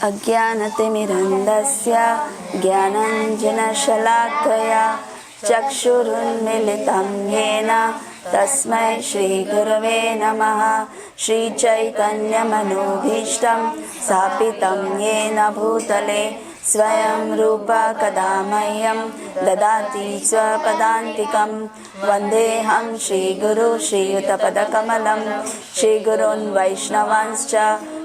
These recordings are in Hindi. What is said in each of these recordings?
अज्ञानतिमिरन्धस्य ज्ञानाञ्जनशलाकया चक्षुरुन्मीलितं येन तस्मै श्रीगुरवे नमः। श्रीचैतन्यमनोभीष्टं स्थापितं येन भूतले स्वयं रूप कदा मह्यं ददाति स्वपदान्तिकं। वन्देऽहं श्रीगुरु श्रीयुतपदकमलं श्रीगुरून् वैष्णवांश्च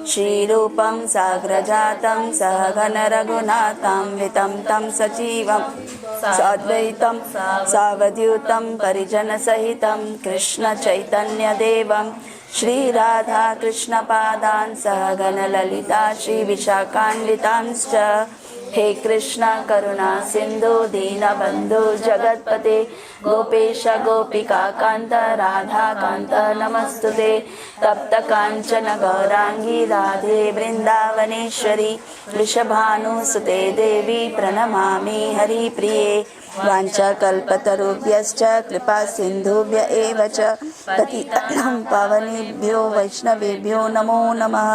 श्रीरूपं साग्रजातं सहगण रघुनाथान्वितं तं सजीवं साद्वैतं सावधूतं परिजनसहितं कृष्ण चैतन्यदेवं श्रीराधा कृष्णपादान् सहगण ललिता श्रीविशाखान्वितांश्च। हे कृष्ण करुणा सिंधु दीनबंधु जगत्पते गोपेश गोपिका कांत राधा कांत नमस्तुते। तप्त कांचन गौरांगी राधे वृंदावनेश्वरी वृषभानुसुते देवी प्रणमामि हरिप्रिये। वाञ्छाकल्पतरुभ्यश्च कृपा सिन्धुभ्य एव च पतितानां पावनेभ्यो वैष्णवेभ्यो नमो नमः।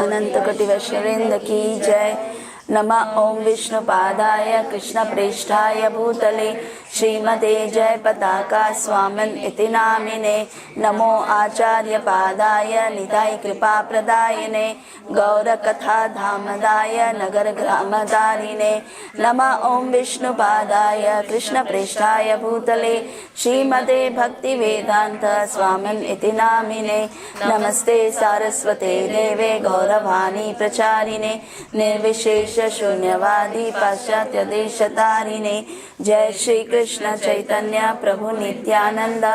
अनंत कोटि वैष्णववृंद की जय। नमः ओम विष्णुपादाय कृष्णप्रेष्ठाय भूतले श्रीमते जय पताका स्वामिन् इति नामिने। नमो आचार्यपादाय निताय कृपाप्रदायिने गौरकथा धामदाय नगरग्रामदारिणे। नमः ओम विष्णुपादाय कृष्णप्रेष्ठाय भूतले श्रीमते भक्तिवेदान्त स्वामिन् इति नामिने। नमस्ते सारस्वते देवे गौरवाणी प्रचारिणे निर्विशेष शून्यवादी पाश्चात्य देशतारिणे। जय श्री कृष्ण चैतन्य प्रभु नित्यानंद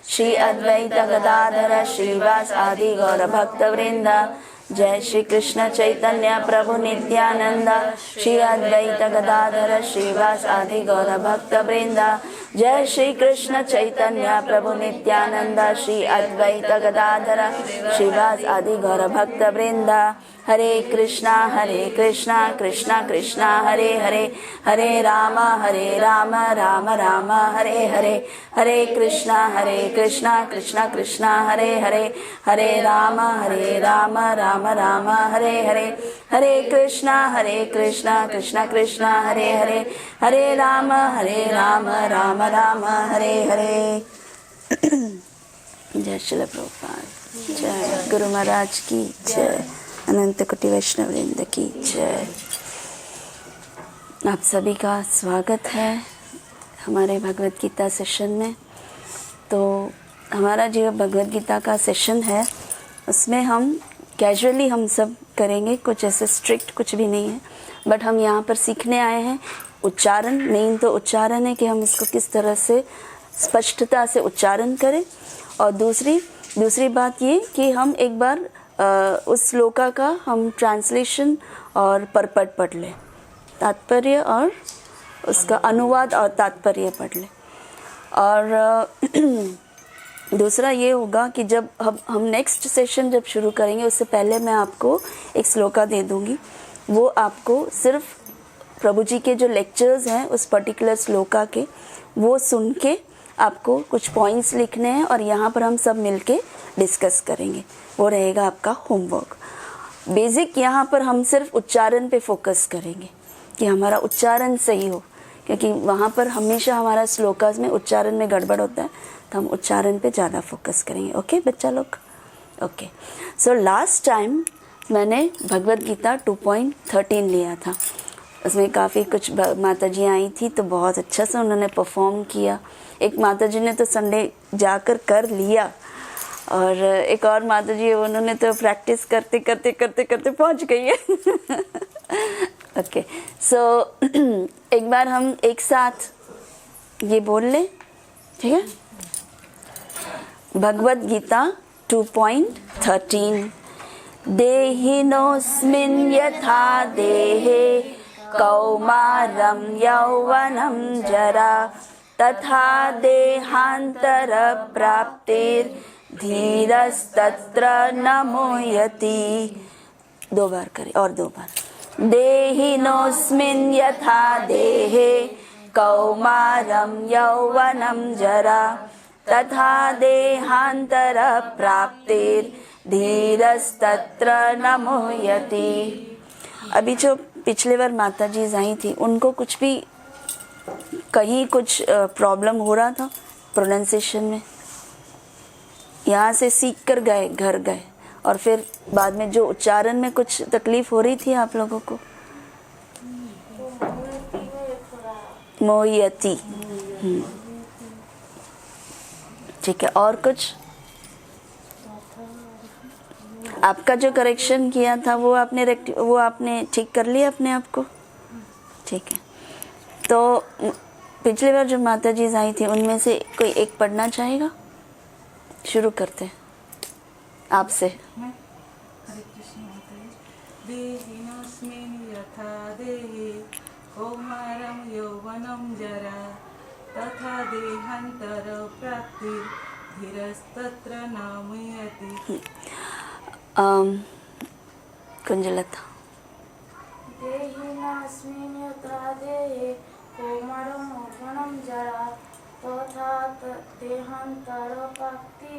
श्री अद्वैत गदाधर श्रीवास आदि गौर भक्त वृंद। जय श्री कृष्ण चैतन्य प्रभु नित्यानंद श्री अद्वैत गदाधर श्रीवास आदि गौर भक्त वृंद। जय श्री कृष्ण चैतन्य प्रभु नित्यानंद श्री अद्वैत गदाधर श्रीवास आदि गौर भक्त वृंद। हरे कृष्णा कृष्णा कृष्णा हरे हरे हरे राम राम राम हरे हरे। हरे कृष्णा कृष्णा कृष्णा हरे हरे हरे राम राम राम हरे हरे। हरे कृष्णा कृष्णा कृष्णा हरे हरे हरे राम राम राम हरे हरे। जय श्रील प्रभुपाद जय। गुरु महाराज की जय। अनंत कोटि वैष्णववृंद की जय। आप सभी का स्वागत है हमारे भगवत गीता सेशन में। तो हमारा जो भगवत गीता का सेशन है उसमें हम कैजुअली हम सब करेंगे, कुछ ऐसे स्ट्रिक्ट कुछ भी नहीं है, बट हम यहाँ पर सीखने आए हैं उच्चारण। मेन तो उच्चारण है कि हम इसको किस तरह से स्पष्टता से उच्चारण करें, और दूसरी बात ये कि हम एक बार उस श्लोका का हम ट्रांसलेशन और परपट पढ़ लें, तात्पर्य और उसका अनुवाद और तात्पर्य पढ़ लें। और दूसरा ये होगा कि जब हम नेक्स्ट सेशन जब शुरू करेंगे उससे पहले मैं आपको एक श्लोका दे दूंगी। वो आपको सिर्फ प्रभु जी के जो लेक्चर्स हैं उस पर्टिकुलर श्लोका के वो सुन के आपको कुछ पॉइंट्स लिखने हैं और यहाँ पर हम सब मिलके डिस्कस करेंगे। वो रहेगा आपका होमवर्क। बेसिक यहाँ पर हम सिर्फ उच्चारण पे फोकस करेंगे कि हमारा उच्चारण सही हो, क्योंकि वहाँ पर हमेशा हमारा श्लोकास में उच्चारण में गड़बड़ होता है, तो हम उच्चारण पे ज़्यादा फोकस करेंगे। ओके बच्चा लोग? ओके। सो लास्ट टाइम मैंने भगवद गीता 2.13 लिया था। उसमें काफ़ी कुछ माता जी आई थी तो बहुत अच्छा से उन्होंने परफॉर्म किया। एक माता जी ने तो संडे जाकर कर लिया, और एक और माता जी उन्होंने तो प्रैक्टिस करते पहुंच गई है। ओके, सो एक बार हम एक साथ ये बोल लें, ठीक है? भगवद गीता 2.13 देहिनोऽस्मिन् यथा देहे कौमारं यौवनं जरा तथा देहान्तरप्राप्तिर्धीरस्तत्र न मुह्यति। 2 बार करें और 2 बार। देहिनोऽस्मिन् यथा देहे कौमारं यौवनं जरा तथा देहान्तरप्राप्तिर्धीरस्तत्र न मुह्यति। अभी जो पिछले बार माता जी आई थी उनको कुछ भी कहीं कुछ प्रॉब्लम हो रहा था प्रोनाउंसिएशन में, यहाँ से सीख कर गए घर गए और फिर बाद में जो उच्चारण में कुछ तकलीफ हो रही थी आप लोगों को? मोयती। ठीक है, और कुछ? आपका जो करेक्शन किया था वो आपने ठीक कर लिया अपने आप को? ठीक है, तो पिछली बार जो माता जी आई थी उनमें से कोई एक पढ़ना चाहेगा? शुरू करते हैं आपसे। हरे कृष्ण माता जी। देहिनोऽस्मिन् यथा देहे कौमारं यौवनं जरा तथा देहान्तर प्राप्ति धीरस्तत्र न मुह्यति। कुंजलता। देहिनोऽस्मिन् यथा देहे कौमारं यौवनं जरा तथा देहान्तरप्राप्ति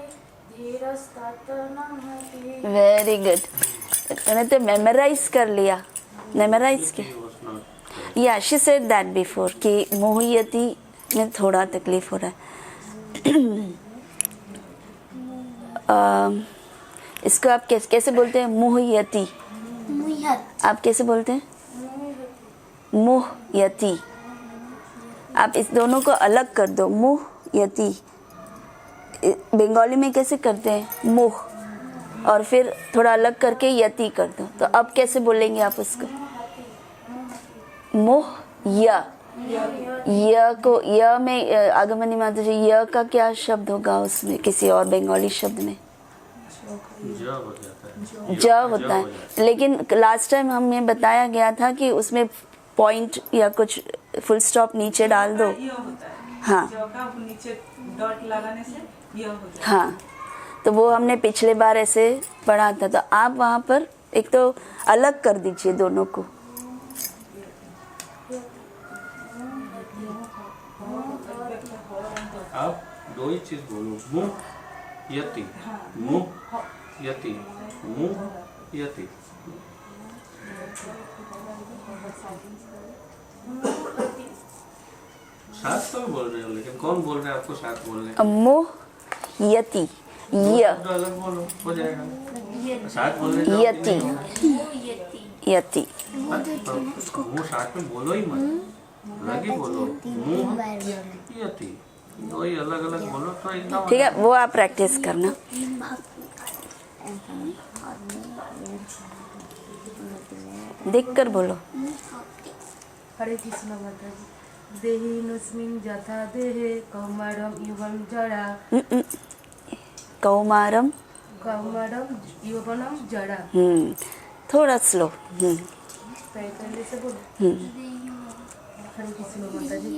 धीरस्तत्र न मुह्यति। वेरी गुड, तूने तो मेमोराइज कर लिया। मेमोराइज किया? या शी सेड दैट बिफोर कि मोहियती में थोड़ा तकलीफ हो रहा है। इसको आप कैसे बोलते हैं? मोहियती। आप कैसे बोलते हैं? मोहयती। आप इस दोनों को अलग कर दो। मोहयती बंगाली में कैसे करते हैं? मोह, और फिर थोड़ा अलग करके यति कर दो। तो अब कैसे बोलेंगे आप उसको? मोह य को य में आगमनी माता जी, य का क्या शब्द होगा उसमें किसी और बंगाली शब्द में? ज होता है, लेकिन लास्ट टाइम हमें बताया गया था कि उसमें पॉइंट या कुछ फुल स्टॉप नीचे डाल दो। हाँ नीचे डॉट लगाने से यह हो जाता है। हाँ, तो वो हमने पिछले बार ऐसे पढ़ा था। तो आप वहाँ पर एक तो अलग कर दीजिए दोनों को। आप दो ही चीज बोलो, मुह यति, मुह यति, मुह यति। साथ तो बोल रहे हो, लेकिन कौन बोल रहे हैं आपको साथ बोलने? मोह यति, य अलग बोलो, हो जाएगा। साथ बोलने यति, यति। मुंह साथ में बोलो ही मत, अलग ही बोलो। मुह यति, दो ही अलग अलग बोलो तो एकदम। ठीक है, वो आप प्रैक्टिस करना। देख कर बोलो। हरे कृष्ण माता जी। देहिनोऽस्मिन् यथा देहे कौमारं यौवनं जरा कौमारम यौवनं जरा। थोड़ा स्लो। पहले से बोलो। हरे कृष्ण माता जी।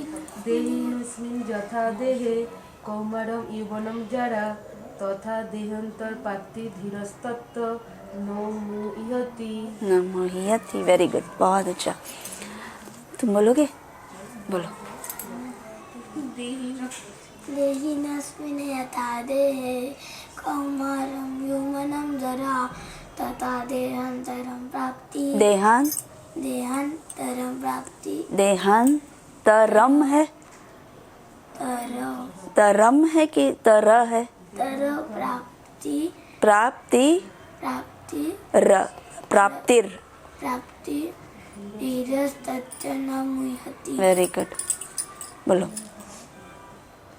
देहिनोऽस्मिन् यथा देहे कौमारं यौवनं जरा तथा देहान्तर प्राप्ति धीरस्तत्र न मुह्यति। न मोहियति। वेरी गुड, बहुत अच्छा। तुम बोलोगे? बोलो। देहिनोऽस्मिन् यथा देहे कौमारं यौवनं जरा तथा देहान्तरं प्राप्ति देहांतरम है? तरम है कि तर है? प्राप्ति प्राप्तिर। धीरस्तत्र न मुह्यति। वेरी गुड, बोलो।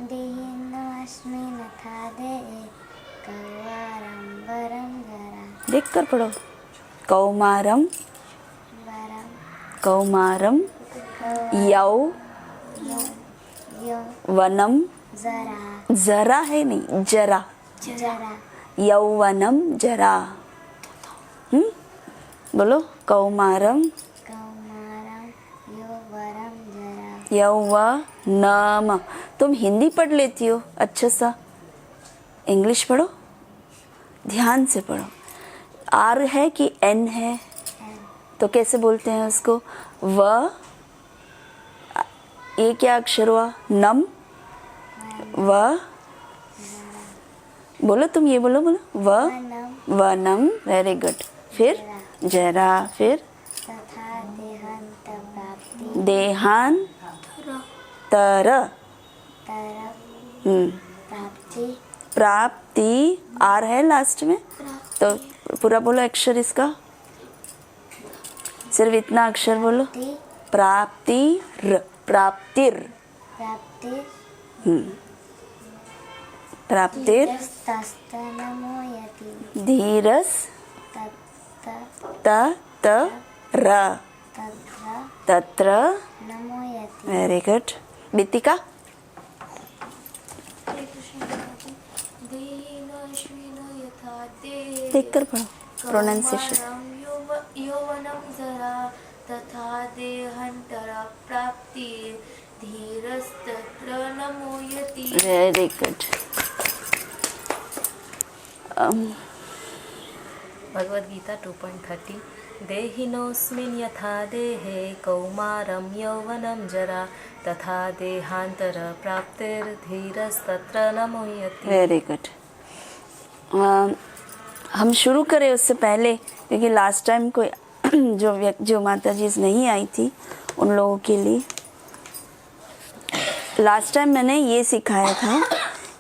देहिनोऽस्मिन् यथा देहे कौमारं जरा देख कर पढ़ो। कौमारम वनम जरा है नहीं, जरा। यौवनम जरा। बोलो। कौमारम यौवनम। तुम हिंदी पढ़ लेती हो अच्छा सा, इंग्लिश पढ़ो, ध्यान से पढ़ो। आर है कि एन है? तो कैसे बोलते हैं उसको? व, ये क्या अक्षर हुआ? नम। व बोलो, तुम ये बोलो। व वनम। Very good. फिर जरा, फिर देहांतर प्राप्ति प्राप्ति आर है लास्ट में, तो पूरा बोलो अक्षर इसका, सिर्फ इतना अक्षर बोलो। प्राप्तिर प्राप्तिर प्राप्तिर तस्तनमोयति धीरस तत्र तत्र नमोयति। Very good. बितिका देख कर पढ़ो प्रोनाउंसिएशन। यौवनं जरा तथा देहांतर प्राप्ति धीरस्तत्र नमोयति। Very good. भगवद गीता 2.30 देहिनोऽस्मिन् यथा देहे कौमारं यौवनं जरा तथा देहांतर प्राप्तिर्धीरस्तत्र नमोयति। Very good. हम शुरू करें उससे पहले, क्योंकि लास्ट टाइम कोई जो माता जी नहीं आई थी उन लोगों के लिए लास्ट टाइम मैंने ये सिखाया था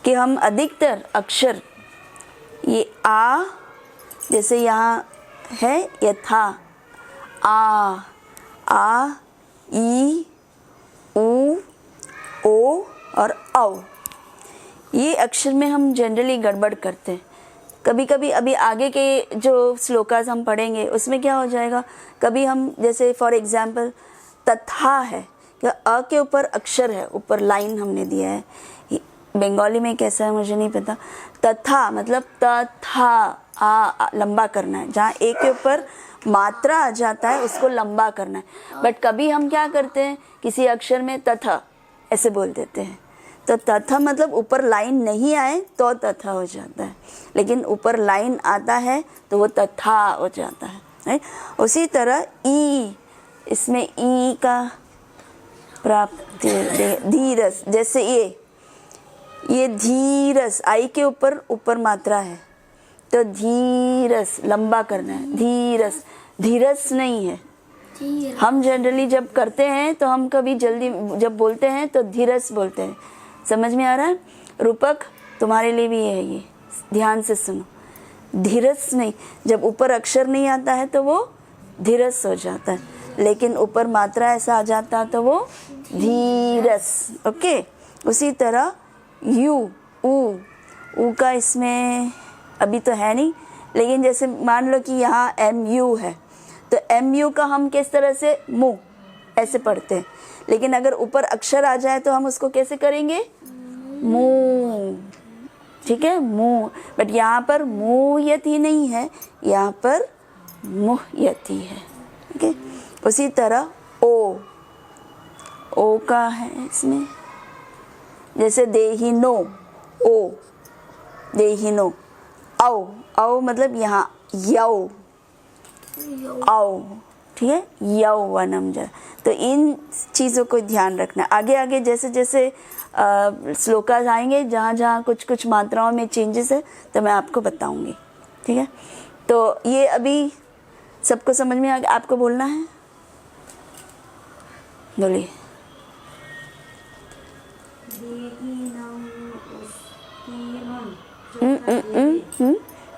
कि हम अधिकतर अक्षर ये आ, जैसे यहाँ है यथा आ ई ऊ ओ और औ, ये अक्षर में हम जनरली गड़बड़ करते हैं। कभी कभी अभी आगे के जो श्लोकास हम पढ़ेंगे उसमें क्या हो जाएगा, कभी हम जैसे फॉर एग्जाम्पल तथा है, या अ के ऊपर अक्षर है, ऊपर लाइन हमने दिया है, बंगाली में कैसा है मुझे नहीं पता। तथा मतलब तथा आ लंबा करना है, जहाँ ए के ऊपर मात्रा आ जाता है उसको लंबा करना है। बट कभी हम क्या करते हैं, किसी अक्षर में तथा ऐसे बोल देते हैं, तो तथा मतलब ऊपर लाइन नहीं आए तो तथा हो जाता है, लेकिन ऊपर लाइन आता है तो वो तथा हो जाता है, राइट। उसी तरह ई, इसमें ई का प्राप्ति धीरस, जैसे ये धीरस आई के ऊपर मात्रा है तो धीरस लंबा करना है, धीरस धीरस नहीं है। हम जनरली जब करते हैं तो हम कभी जल्दी जब बोलते हैं तो धीरस बोलते हैं, समझ में आ रहा है। रूपक तुम्हारे लिए भी है, ये ध्यान से सुनो, धीरस नहीं, जब ऊपर अक्षर नहीं आता है तो वो धीरस हो जाता है, लेकिन ऊपर मात्रा ऐसा आ जाता है तो वो धीरस। ओके, उसी तरह यू ऊ का इसमें अभी तो है नहीं, लेकिन जैसे मान लो कि यहाँ एम यू है तो एम यू का हम किस तरह से मुंह ऐसे पढ़ते हैं, लेकिन अगर ऊपर अक्षर आ जाए तो हम उसको कैसे करेंगे, मुंह, ठीक है, मुंह। बट यहाँ पर मुहयति नहीं है, यहाँ पर मुहयति है। ओके, उसी तरह ओ का है इसमें, जैसे देहिनो ओ, देहिनो औ मतलब यहाँ यौ औ, ठीक है, यौवनम जरा। तो इन चीज़ों को ध्यान रखना। आगे आगे जैसे जैसे श्लोकास आएंगे जहाँ जहाँ कुछ कुछ मात्राओं में चेंजेस है तो मैं आपको बताऊंगी, ठीक है। तो ये अभी सबको समझ में आ गया, आपको बोलना है, बोलिए।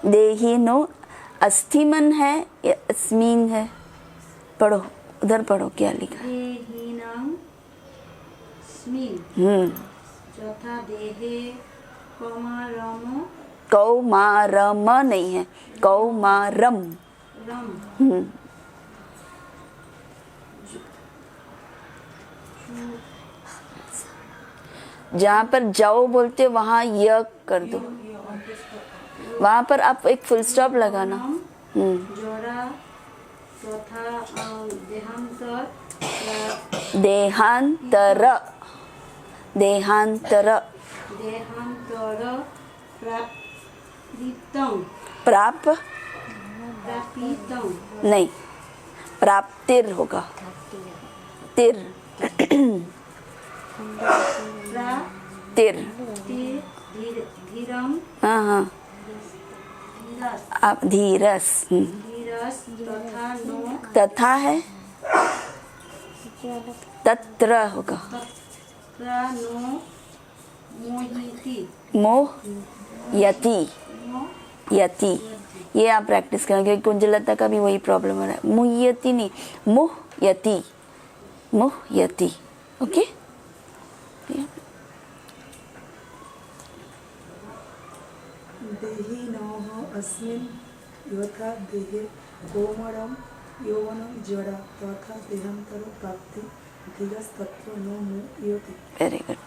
देहिनो अस्थिमन है या अस्मीन है, पढ़ो उधर पढ़ो क्या लिखा है। कौमारम नहीं है, कौमारम। जहाँ पर जाओ बोलते वहाँ य कर दो, वहाँ पर आप एक फुल स्टॉप लगाना। देहांतर देहांतर प्राप नहीं, प्राप्तिर होगा, तिर तिर, हाँ हाँ, आप धीरस, तथा है तत्र होगा। प्रानो मोहिति मोह यति, यति, ये आप प्रैक्टिस करेंगे। कुंजलता का भी वही प्रॉब्लम हो रहा है, मुह्यति नहीं, मोह यति, मोह यति। ओके, देहिनोः अस्मिन् यथा देहे कौमारं यौवनं जरा तथा देहान्तर प्राप्ति धीरस्तत्र न मुह्यति। Very good.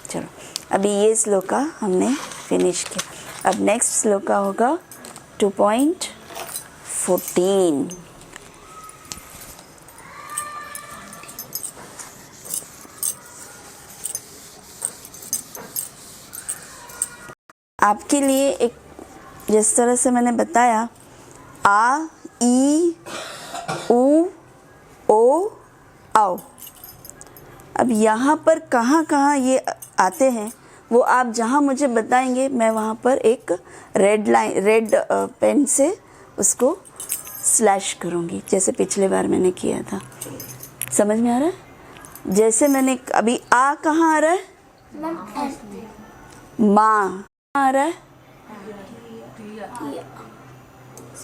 चलो अभी ये श्लोका हमने फिनिश किया। अब नेक्स्ट श्लोका होगा 2.14। आपके लिए एक, जिस तरह से मैंने बताया, आ, ई, उ, ओ, आओ। अब यहाँ पर कहाँ कहाँ ये आते हैं वो आप जहाँ मुझे बताएंगे, मैं वहाँ पर एक रेड पेन से उसको स्लैश करूँगी, जैसे पिछले बार मैंने किया था। समझ में आ रहा है? जैसे मैंने अभी आ कहाँ आ रहा है? माँ आ रहा है,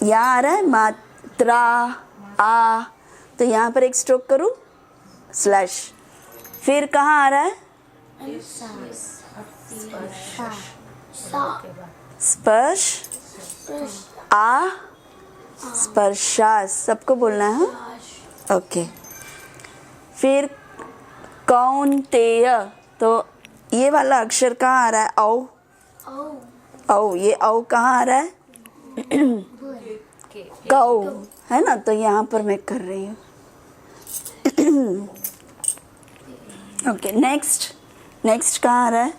यहाँ आ रहा है मात्रा आ, तो यहाँ पर एक स्ट्रोक करूँ, स्लैश। फिर कहाँ आ रहा है? स्पर्श आ, स्पर्शास, सबको बोलना है। ओके, फिर कौन्तेय, तो ये वाला अक्षर कहाँ आ रहा है? औ, औ, ये औ कहाँ आ रहा है? कौ, है ना? तो यहाँ पर मैं कर रही हूँ। ओके, नेक्स्ट कहाँ आ रहा है?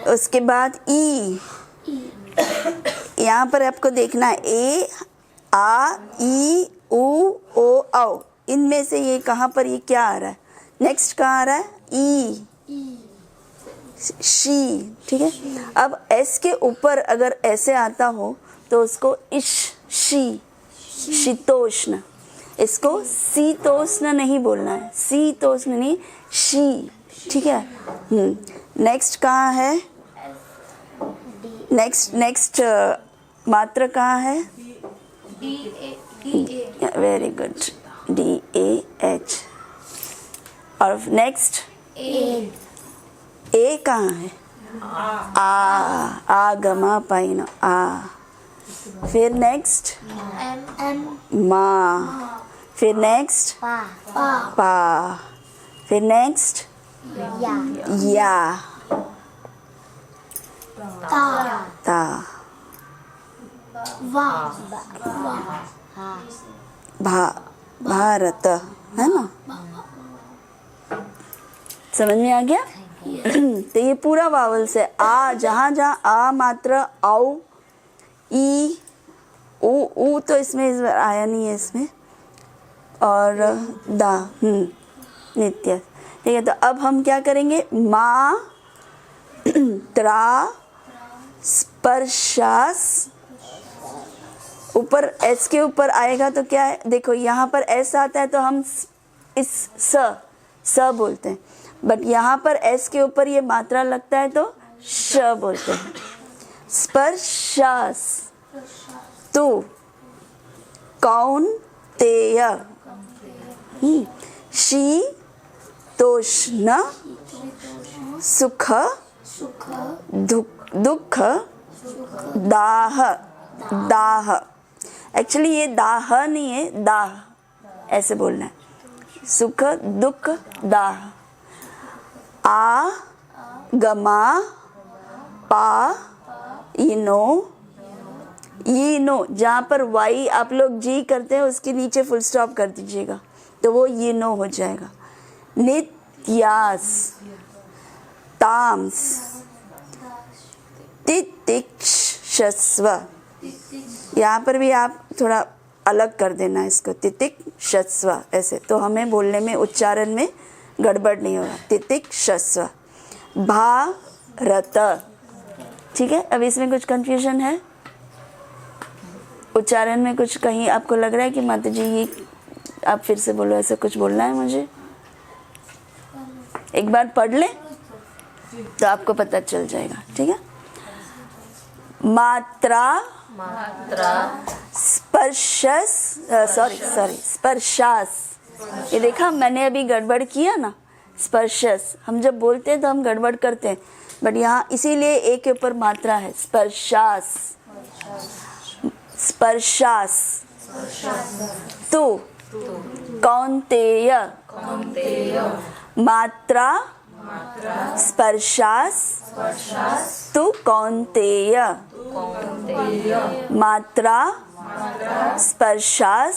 उसके बाद ई, यहाँ पर आपको देखना है ए, आ, ई, उ, ओ, औ। इनमें से ये कहाँ पर ये क्या आ रहा है? नेक्स्ट कहाँ आ रहा है? ई, शी, ठीक है। अब एस के ऊपर अगर ऐसे आता हो तो उसको इश, शी, शीतोष्ण। इसको शीतोष्ण नहीं बोलना है, शीतोष्ण नहीं, शी, ठीक है। नेक्स्ट कहाँ है? नेक्स्ट मात्रा कहाँ है? Very good, D A H. और नेक्स्ट ए कहाँ है? आ गमा पाइन आ। फिर नेक्स्ट मा, फिर नेक्स्ट पा, फिर नेक्स्ट या, ता, भारत, है ना? समझ में आ गया? तो ये पूरा वावल से आ, जहाँ जहाँ आ मात्रा, औ, ई, उ तो इसमें इस बार आया नहीं है इसमें, और दा, नित्य, ठीक है। तो अब हम क्या करेंगे? मा, त्रा, स्पर्शास, ऊपर एस के ऊपर आएगा तो क्या है? देखो यहाँ पर एस आता है तो हम इस स बोलते हैं, बट यहाँ पर एस के ऊपर ये मात्रा लगता है तो श बोलते हैं। स्पर्शास, तू, कौन्तेय, शीतोष्ण, सुख, दुख, दाह, दाह। एक्चुअली ये दाह नहीं है, दाह ऐसे बोलना है। सुख, दुख, दाह। आ, गमा, पा, इनो, जहाँ पर वाई आप लोग जी करते हैं उसके नीचे फुल स्टॉप कर दीजिएगा तो वो नो हो जाएगा। नित्यास, ताम्स, तितिक्षस्व, यहाँ पर भी आप थोड़ा अलग कर देना इसको, तितिक्षस्व ऐसे, तो हमें बोलने में, उच्चारण में गड़बड़ नहीं होगा। तितिक्षस्व, भारत। ठीक है, अब इसमें कुछ कंफ्यूजन है? उच्चारण में कुछ कहीं आपको लग रहा है कि माता जी ये आप फिर से बोलो, ऐसा कुछ बोलना है मुझे? एक बार पढ़ ले तो आपको पता चल जाएगा। ठीक है, मात्रा स्पर्शास। ये देखा मैंने अभी गड़बड़ किया ना, स्पर्शस। हम जब बोलते हैं तो हम गड़बड़ करते हैं, बट यहाँ इसीलिए एक के ऊपर मात्रा है, स्पर्शास। स्पर्शास तु कौन्तेय, मात्रा स्पर्शास तु कौन्तेय, मात्रा स्पर्शास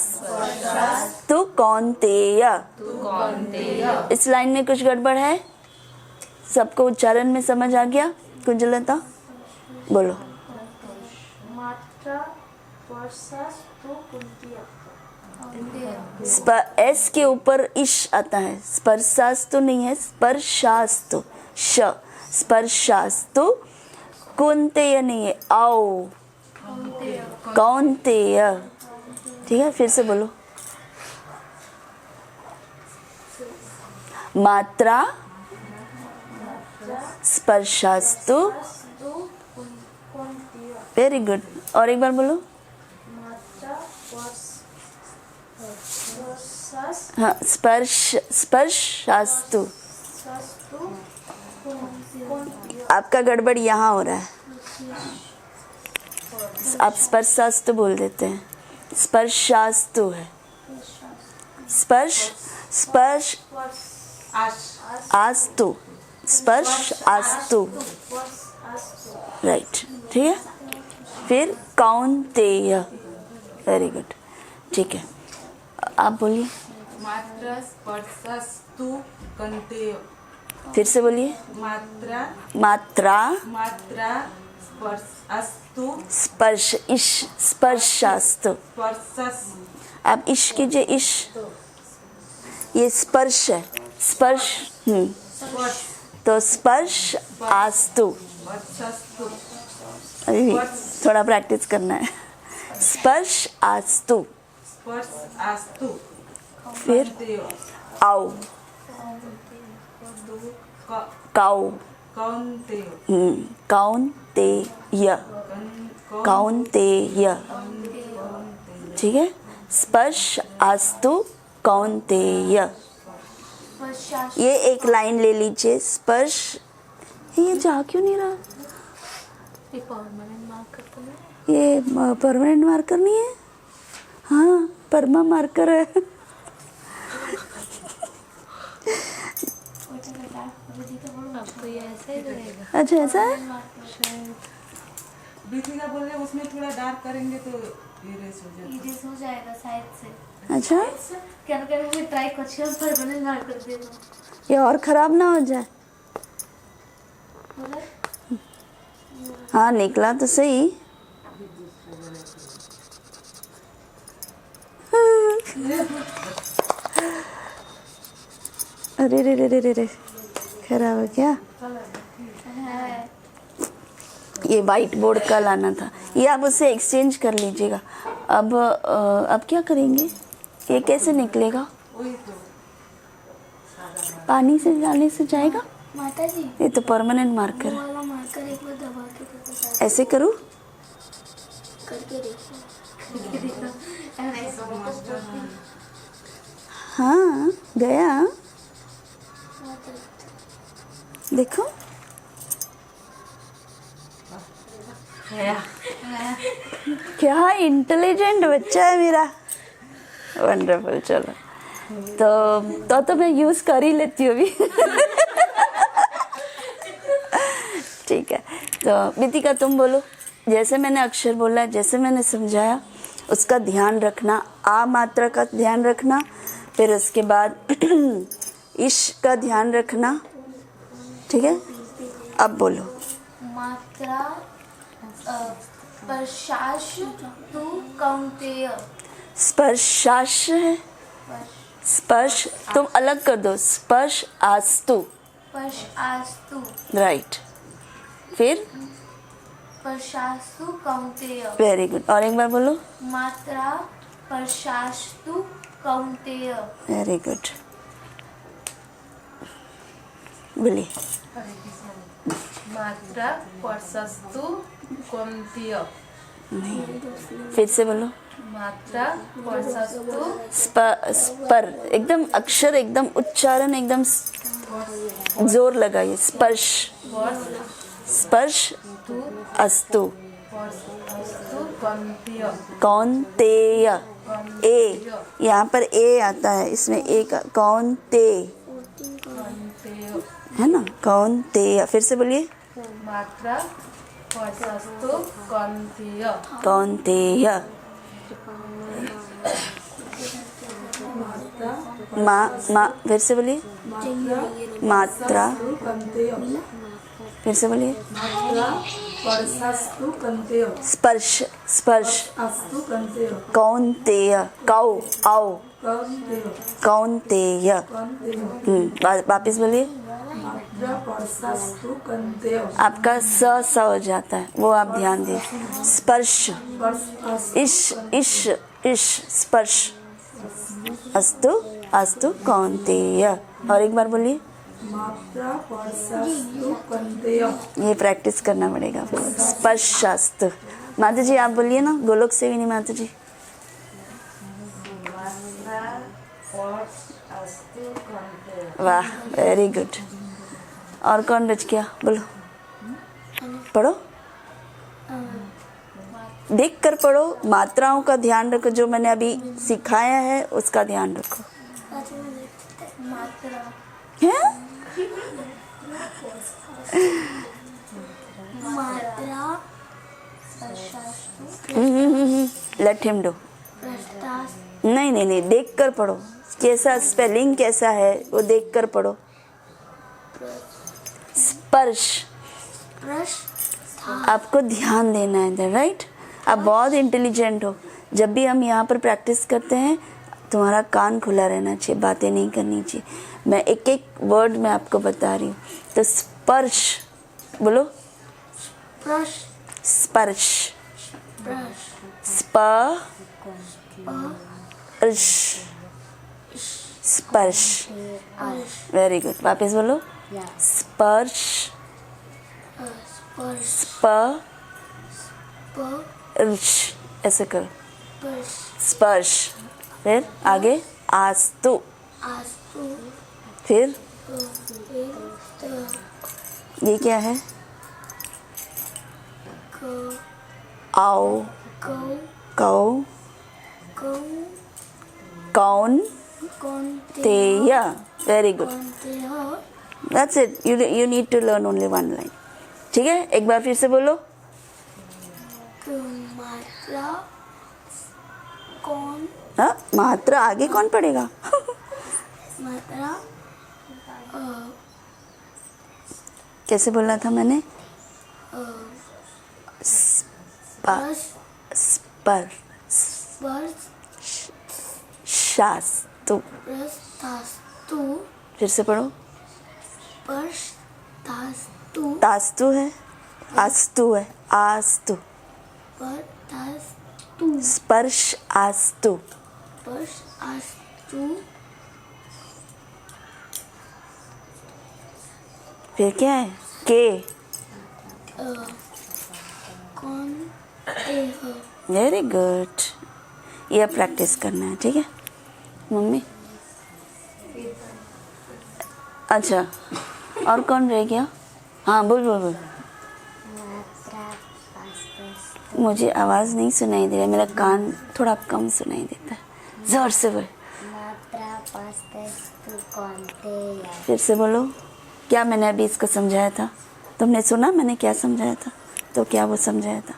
तु कौन्तेय। इस लाइन में कुछ गड़बड़ है? सबको उच्चारण में समझ आ गया? कुंजलता बोलो। मात्रा वर्षास तो कुंतिया। एस के ऊपर इश आता है, स्पर्शास्तु नहीं है, स्पर्शास्तु। श स्पर्शास्तु, कुंतेय नहीं है, आओ कौन्तेय। ठीक है, फिर से बोलो। मात्रा स्पर्शास्तु, वेरी गुड। और एक बार बोलो। हाँ, स्पर्शास्तु। आपका गड़बड़ यहाँ हो रहा है, आप स्पर्शास्तु बोल देते हैं, स्पर्शास्तु है। स्पर्श आस्तु, स्पर्श आस्तु, राइट। ठीक है, फिर कौन्तेय, वेरी गुड। ठीक है, आप बोलिए। मात्रा स्पर्शस्तु कौन्तेय। फिर से बोलिए। मात्रा स्पर्शस्तु, स्पर्श इश, स्पर्शास्तु। आप इश कीजिए, इश, ये स्पर्श है, स्पर्श। तो स्पर्श आस्तु, अभी भी थोड़ा प्रैक्टिस करना है। स्पर्श आस्तु, फिर आओ, काउ, कौन्तेय, कौन्तेय। ठीक है, स्पर्श आस्तु कौन्तेय। ये एक लाइन ले लीजिए, स्पर्श। ये जा क्यों नहीं रहा? ये परमानेंट मार्कर नहीं है? हाँ, परमा मार्कर है। तो ये ऐसा ही रहेगा। अच्छा, ऐसा है? बीथिका बोल रहे उसमें थोड़ा डार्क करेंगे तो इरेज हो जाएगा। इरेज हो जाएगा शायद से। अच्छा, क्या मैं ट्राई करती हूँ, परमानेंट मार्क कर देना। ये और खराब ना हो जाए। हाँ, निकला तो सही। अरे रे रे रे रे रे, खराब हो क्या? ये वाइट बोर्ड का लाना था, ये आप उससे एक्सचेंज कर लीजिएगा। अब क्या करेंगे? ये कैसे निकलेगा? पानी से डालने से जाएगा? माता जी, ये तो परमानेंट मार्कर है। वाला मार्कर एक बार दबा के देखो, ऐसे करूँ? करके देखो। हाँ, गया। देखो, क्या इंटेलिजेंट बच्चा है मेरा। वंडरफुल। चलो, तो मैं यूज कर ही लेती हूँ अभी। ठीक है, तो बीतिका तुम बोलो। जैसे मैंने अक्षर बोला, जैसे मैंने समझाया, उसका ध्यान रखना। आ मात्रा का ध्यान रखना, फिर उसके बाद इश का ध्यान रखना। ठीक है, अब बोलो। मात्रा स्पर्शाश तु कौन्तेय। स्पर्शाश है, स्पर्श तुम अलग कर दो, स्पर्श आस्तु। स्पर्शास्तु राइट। फिर स्पर्शास्तु कौन्तेय। Very good. और एक बार बोलो। मात्रा स्पर्शास्तु कौन्तेय। Very good. बोलिए। मात्रा स्पर्शस्तु कौन्तेय। फिर से बोलो। मात्रा स्पर्शस्तु स्पर एकदम अक्षर एकदम उच्चारण एकदम जोर लगाइए। स्पर्श स्पर्श अस्तु कौन्तेय। कौन्तेय। ए यहाँ पर ए आता है, इसमें ए का कौन्ते है ना, कौन्तेय। फिर से बोलिए। मात्रा स्पर्शस्तु कौन्तेय। कौन्तेय। माँ फिर से बोलिए। मात्रा। कंतेय। फिर से बोलिए। मात्रा स्पर्शस्तु कंतेय। स्पर्श स्पर्श अस्तु कंतेय। कौन्तेय। कौ आओ कंतेय। कौन्तेय। कंतेय। वापिस बोलिए। मात्रा स्पर्शस्तु कंतेय। आपका स हो जाता है, वो आप ध्यान दें। स्पर्श इश इश इश स्पर्श अस्तु अस्तु कौन्तेय। और एक बार बोलिए। मात्रा स्पर्शस्तु कंतेय। ये प्रैक्टिस करना पड़ेगा आपको। स्पर्शास्तु। माता जी आप बोलिए ना, गोलोक से भी नहीं माता जी। वाह वेरी गुड। और कौन बच गया, बोलो। पढ़ो, देख कर पढ़ो, मात्राओं का ध्यान रखो, जो मैंने अभी सिखाया है उसका ध्यान रखो। मात्रा है मात्रा स्पर्शास्तु लेट हिम डू। प्रस्तास नहीं, देख कर पढ़ो, कैसा स्पेलिंग कैसा है वो देख कर पढ़ो। स्पर्श आपको ध्यान देना है, राइट। आप बहुत इंटेलिजेंट हो। जब भी हम यहाँ पर प्रैक्टिस करते हैं तुम्हारा कान खुला रहना चाहिए, बातें नहीं करनी चाहिए। मैं एक एक वर्ड में आपको बता रही हूँ। तो स्पर्श बोलो। स्पर्श स्पर्श। Very good. वापस बोलो। स्पर्श स्पर्श ऐसे करो। स्पर्श। फिर आगे आस्तु। फिर ये क्या है? आओ कौ कौन तेय। Very good, that's it. You need to learn only one line. ठीक है, एक बार फिर से बोलो। मात्रा कौन हाँ, मात्रा आगे कौन पढ़ेगा? मात्रा कैसे बोलना था मैंने? स्पर शास्तु। प्रस्तास्तु फिर से पढ़ो। परस्तास्तु तास्तु है, आस्तु है, आस्तु। परस्तास्तु स्पर्श आस्तु। परस्तास्तु फिर क्या है? के। कौन वेरी गुड। ये प्रैक्टिस करना है, ठीक है मम्मी? अच्छा, और कौन रह गया? हाँ बोल बोल बोल। मुझे आवाज़ नहीं सुनाई दे रहा, मेरा कान थोड़ा कम सुनाई देता है। जोर से बोल। फिर से बोलो। क्या मैंने अभी इसको समझाया था? तुमने सुना मैंने क्या समझाया था? तो क्या वो समझाया था?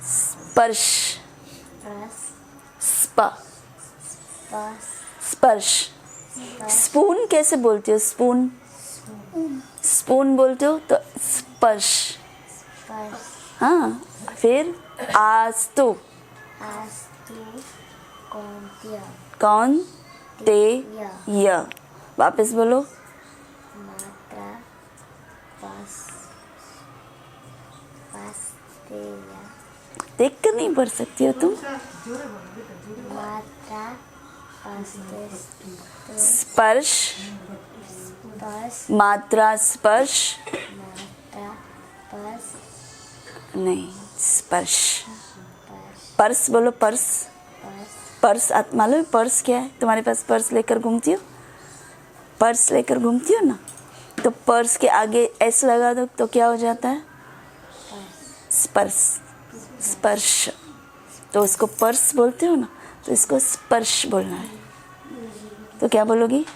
स्पर्श स्पर्श। स्पून कैसे बोलते हो? स्पून स्पून बोलते हो तो स्पर्श। हाँ, फिर आस्तु। कौन कार्तेय। वापस बोलो। मात्रा पस्तेय। देख कर नहीं पढ़ सकती हो तुम। मात्रा पस्ते स्पर्श, पस मात्रा स्पर्श मात्रा पस नहीं, स्पर्श। पस पर्स बोलो, पर्स। पस पर्स मालूम है पर्स क्या है? तुम्हारे पास पर्स लेकर घूमती हो, पर्स लेकर घूमती हो ना, तो पर्स के आगे एस लगा दो तो क्या हो जाता है? स्पर्श। स्पर्श। तो उसको पर्स बोलते हो ना, तो इसको स्पर्श बोलना है। तो क्या बोलोगी?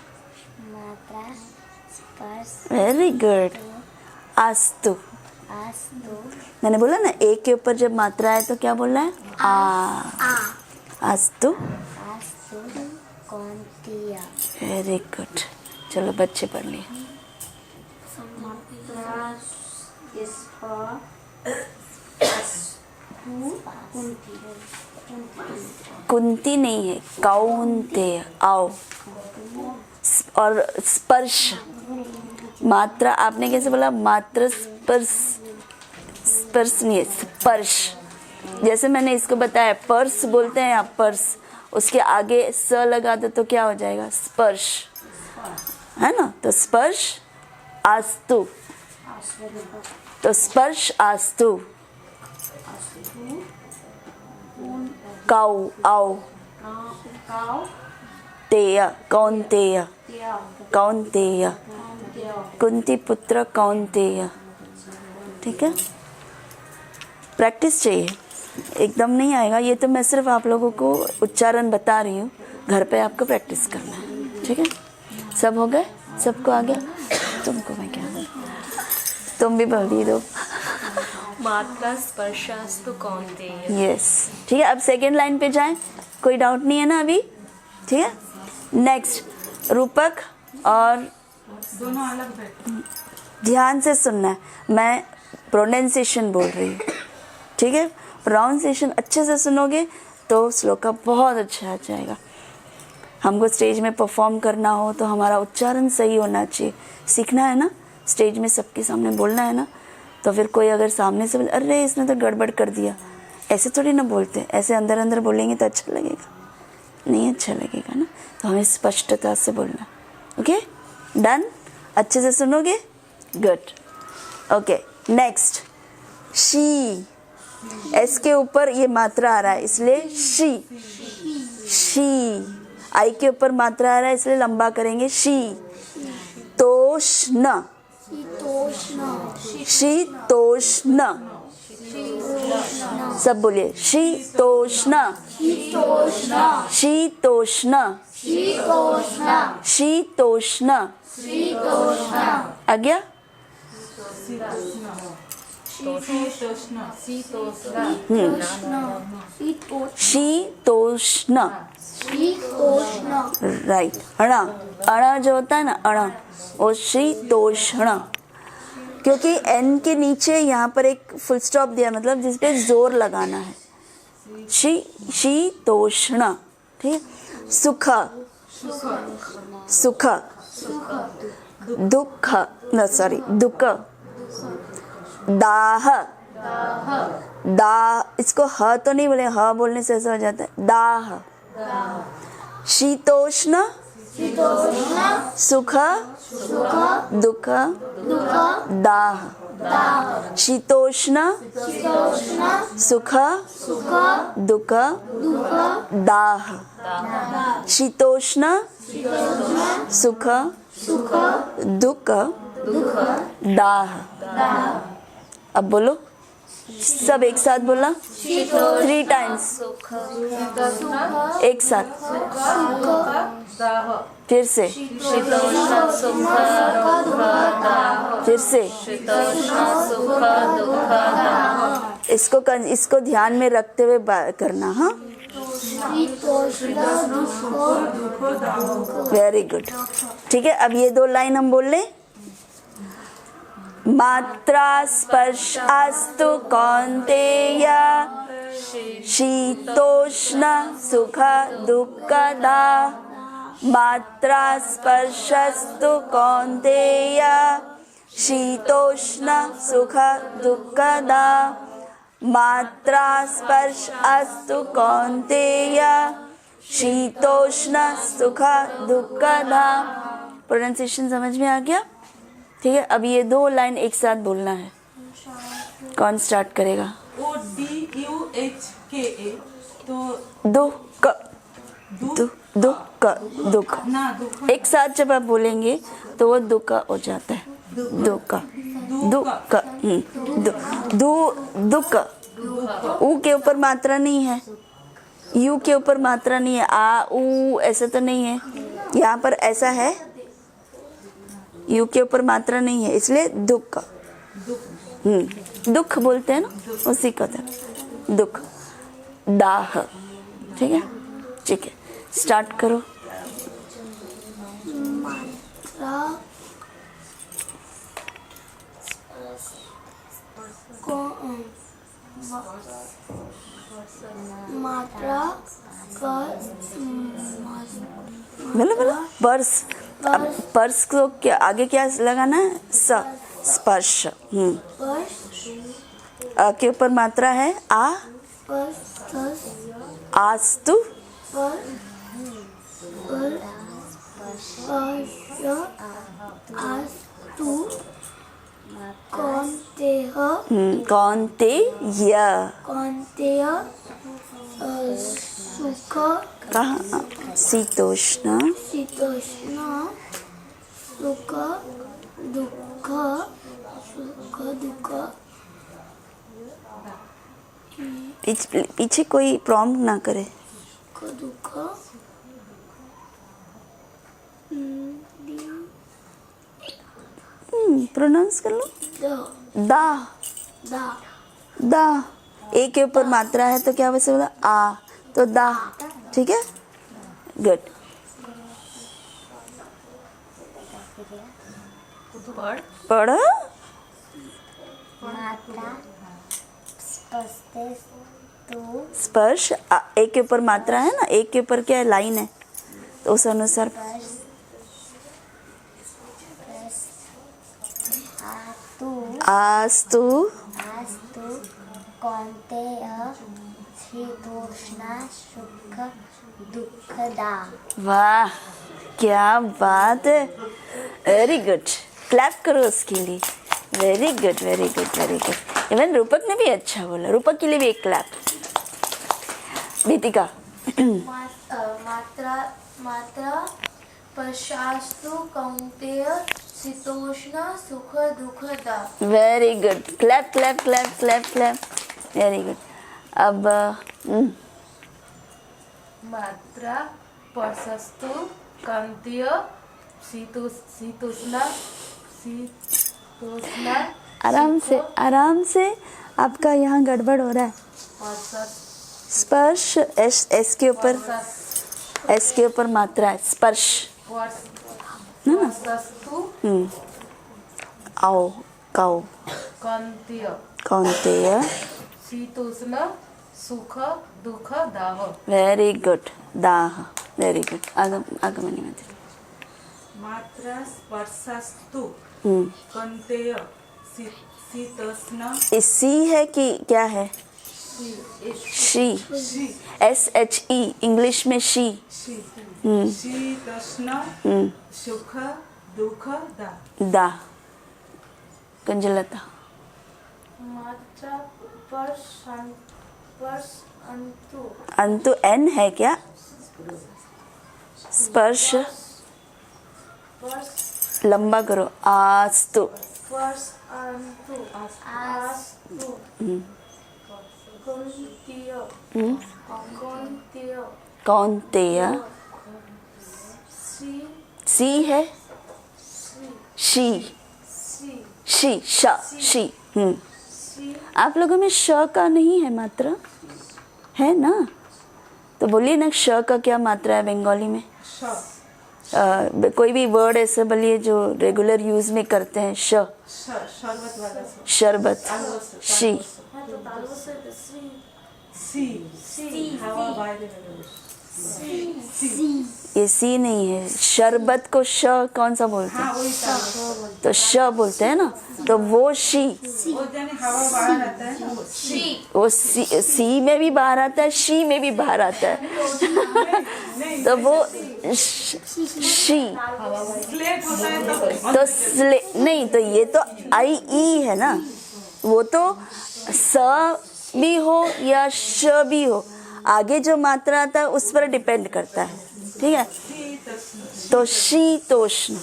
मात्रा स्पर्श वेरी गुड। आस्तु। अस्तु मैंने बोला ना ए के ऊपर जब मात्रा है तो क्या बोलना है? आ। आस्तु। अस्तु कौंतेय। Very good. चलो बच्चे पढ़ लिए। कुंती नहीं है, कौंतेय। आओ। और स्पर्श, मात्रा आपने कैसे बोला? मात्र स्पर्श, स्पर्श नहीं है, स्पर्श। जैसे मैंने इसको बताया, पर्स बोलते हैं आप, पर्स, उसके आगे स लगा दो तो क्या हो जाएगा? स्पर्श, है ना? तो स्पर्श आस्तु, तो स्पर्श आस्तु। काउ, आओ। तेय, कौंतेय। कौंतेय, कुंती पुत्र कौंतेय। ठीक है, प्रैक्टिस चाहिए, एकदम नहीं आएगा ये तो मैं सिर्फ आप लोगों को उच्चारण बता रही हूँ, घर पे आपको प्रैक्टिस करना है। ठीक है, सब हो गए? सबको आ गया? तुमको मैं क्या बोलूं? तुम भी बोल दी दो। मात्रा स्पर्शास्तु कौंतेय। यस, ठीक है। अब सेकेंड लाइन पे जाएं, कोई डाउट नहीं है ना अभी? ठीक है, नेक्स्ट रूपक और दोनों अलग बैठ। ध्यान से सुनना है, मैं प्रोनाउंसिएशन बोल रही हूँ। ठीक है, प्रोनाउंसिएशन अच्छे से सुनोगे तो श्लोका बहुत अच्छा आ जाएगा। हमको स्टेज में परफॉर्म करना हो तो हमारा उच्चारण सही होना चाहिए। सीखना है ना, स्टेज में सबके सामने बोलना है ना, तो फिर कोई अगर सामने से बोले अरे इसने तो गड़बड़ कर दिया, ऐसे थोड़ी ना बोलते, ऐसे अंदर अंदर बोलेंगे तो अच्छा लगेगा? नहीं अच्छा लगेगा ना, तो हमें स्पष्टता से बोलना। Okay, done? अच्छे से सुनोगे? Good. Okay, next she. S के ऊपर ये मात्रा आ रहा है इसलिए शी। शी। आई के ऊपर मात्रा आ रहा है इसलिए लंबा करेंगे शी। तोष्ण। शीतोष्ण। सब बोलिए, शीतोष्ण। शीतोष्ण। शीतोष्ण। आ गया? शीतोष्ण। राइट। अणा, अणा जो होता है ना, अणा, वो शीतोष्ण, क्योंकि एन के नीचे यहाँ पर एक फुल स्टॉप दिया, मतलब जिसपे जोर लगाना है। शीतोष्ण। ठीक है, सुख। सुख। दुख, न सॉरी, दुख। दाह। दाह, इसको ह तो नहीं बोले, ह बोलने से ऐसा हो जाता है, दाह। शीतोष्ण। सुख। दुख। दाह। शीतोष्ण। सुख। दुख। दाह। शीतोष्ण। सुख। दुख। दाह। अब बोलो, सब एक साथ बोला, 3 टाइम्स एक साथ, फिर से, फिर से। इसको ध्यान में रखते हुए करना। हाँ, वेरी गुड। ठीक है, अब ये 2 लाइन हम बोल लें। मात्रा स्पर्शास्तु कौन्तेय शीतोष्ण सुख दुःखदा मात्रा स्पर्शस्तु कौन्तेय शीतोष्ण सुख दुःखदा मात्रा स्पर्श अस्तु कौन्तेय शीतोष्ण सुख दुःखदा। प्रोनाउंसिएशन समझ में आ गया? ठीक है, अब ये 2 लाइन एक साथ बोलना है। कौन स्टार्ट करेगा? ODUHKA तो दुख दुख दुख ना दुख एक साथ जब आप बोलेंगे तो वो दुख हो जाता है। दुख दुख दुख ऊ के ऊपर मात्रा नहीं है, यू के ऊपर मात्रा नहीं है, आ ऊ ऐसा तो नहीं है, यहाँ पर ऐसा है, यू के ऊपर मात्रा नहीं है, इसलिए दुख दुख बोलते हैं ना, उसी का था दुख। दाह, ठीक है, ठीक है, स्टार्ट करो। मात्रा बोलो बोलो। पर्स, अब पर्स को क्या आगे क्या लगाना है? स, स्पर्श। आ के ऊपर मात्रा है आ, आस्तु कौन्तेय सुख कहाँ? शीतोष्ण सुख दुख पीछे कोई प्रॉम्प्ट ना करे। दुख प्रोनाउंस कर लो। दा दा ए के ऊपर मात्रा है तो क्या वैसे बोला? आ, तो दा, ठीक है, गुड। पढ़। मात्रा स्पर्श ए के ऊपर मात्रा है ना, ए के ऊपर क्या है? लाइन है, तो उस अनुसार आस्तु कौन्तेय शीतोष्ण सुख दुःखदा। वाह, क्या बात है, वेरी गुड, क्लैप करो उसके लिए। Very good very good very good. Even रूपक ने भी अच्छा बोला, रूपक के लिए भी एक क्लैप। दीपिका। मात्रा स्पर्शास्तु कौन्तेय शीतोष्ण सुख दुःखदा। Very good, clap clap clap clap clap, very good. अब मात्रा स्पर्शस्तु कौन्तेय शीतोष्ण आराम से आपका यहाँ गड़बड़ हो रहा है। स्पर्श एस के ऊपर मात्रा है, स्पर्श है ना? आओ काओ कौन्तेय शीतोष्ण सुख दुःख दाह। वेरी गुड, दाह, वेरी गुड। आगमनी में मात्रा स्पर्शस्तु कौन्तेय शीतोष्ण। सी है कि क्या है? शी, SHE इंग्लिश में शी। शीतोष्ण सुख दुःख दा। दा, कुंजलता। मात्रा अंतु N है क्या? स्पर्श लंबा करो, आस्तु। कौन्तेय सी है, शी शी। आप लोगों में श का नहीं है मात्रा, है ना? तो बोलिए ना, श का क्या मात्रा है बंगाली में? कोई भी वर्ड ऐसा बोलिए जो रेगुलर यूज में करते हैं। शरबत, शी। ये सी नहीं है। शरबत को श कौन सा बोलते हैं? तो श बोलते हैं ना, तो वो शी, वो जाने हवा बाहर आता है ना, वो वो सी में भी बाहर आता है, शी में भी बाहर आता है। तो वो शी, स्लेट होता है तो नहीं, तो ये तो आई ई है ना, वो तो स भी हो या श भी हो, आगे जो मात्रा आता है उस पर डिपेंड करता है, ठीक है। तो शीतोष्ण,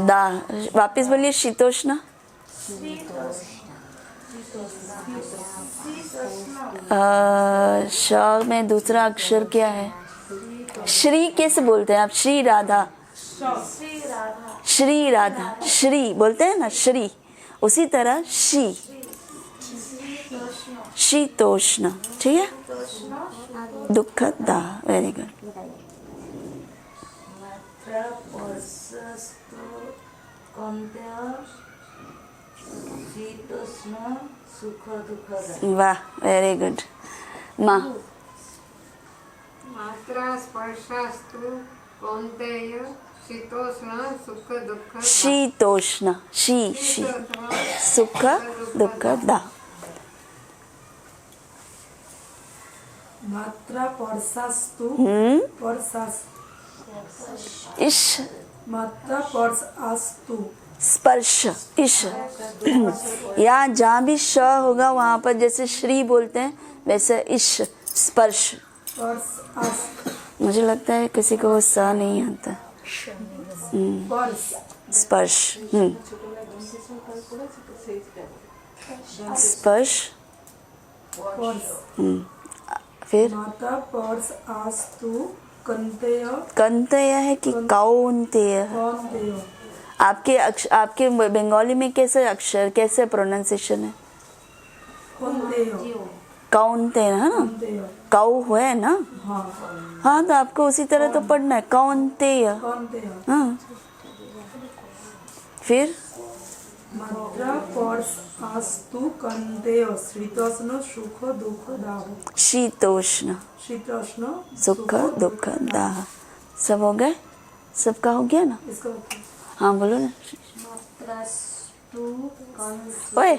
दा, वापिस बोलिए शीतोष्ण। श में दूसरा अक्षर क्या है? श्री कैसे बोलते हैं आप? श्री राधा, श्री राधा, श्री बोलते हैं ना, श्री, उसी तरह शी, शीतोष्ण, ठीक है। दुखदा, वेरी गुड। वाह, वेरी गुड। माँ, मात्रा स्पर्शास्तु कौन्तेय शीतोष्ण सुख दुख शीतोष्ण, शी शी, सुख दुख दा। मात्रा परसास्तु परसास, इश, मात्रा परसास्तु स्पर्श, इश। यहाँ जहाँ भी श होगा वहाँ पर जैसे श्री बोलते हैं वैसे इश, स्पर्श। परसास्तु, मुझे लगता है किसी को वो स नहीं आता। परस, स्पर्श, स्पर्श, परस, फिर मात्रा परसास्तु कंतेय, कंतेय है कि कौन्तेय? कौन्तेय, आपके बंगाली में कैसे अक्षर, कैसे प्रोनाउंसिएशन है? कौन्तेय, कौन्तेय है ना, कौन्तेय, कौ है ना, हाँ, हाँ, तो आपको उसी तरह तो पढ़ना है, कौन्तेय। कौन्तेय। हाँ, फिर मात्रा परसास्तु कंतेय शीतोष्ण सुख दुख दाह, शीतोष्ण, शीतोष्ण सुख दुख दाह। सब हो गए? सबका हो गया ना? इसका हाँ बोलो ना। ओए,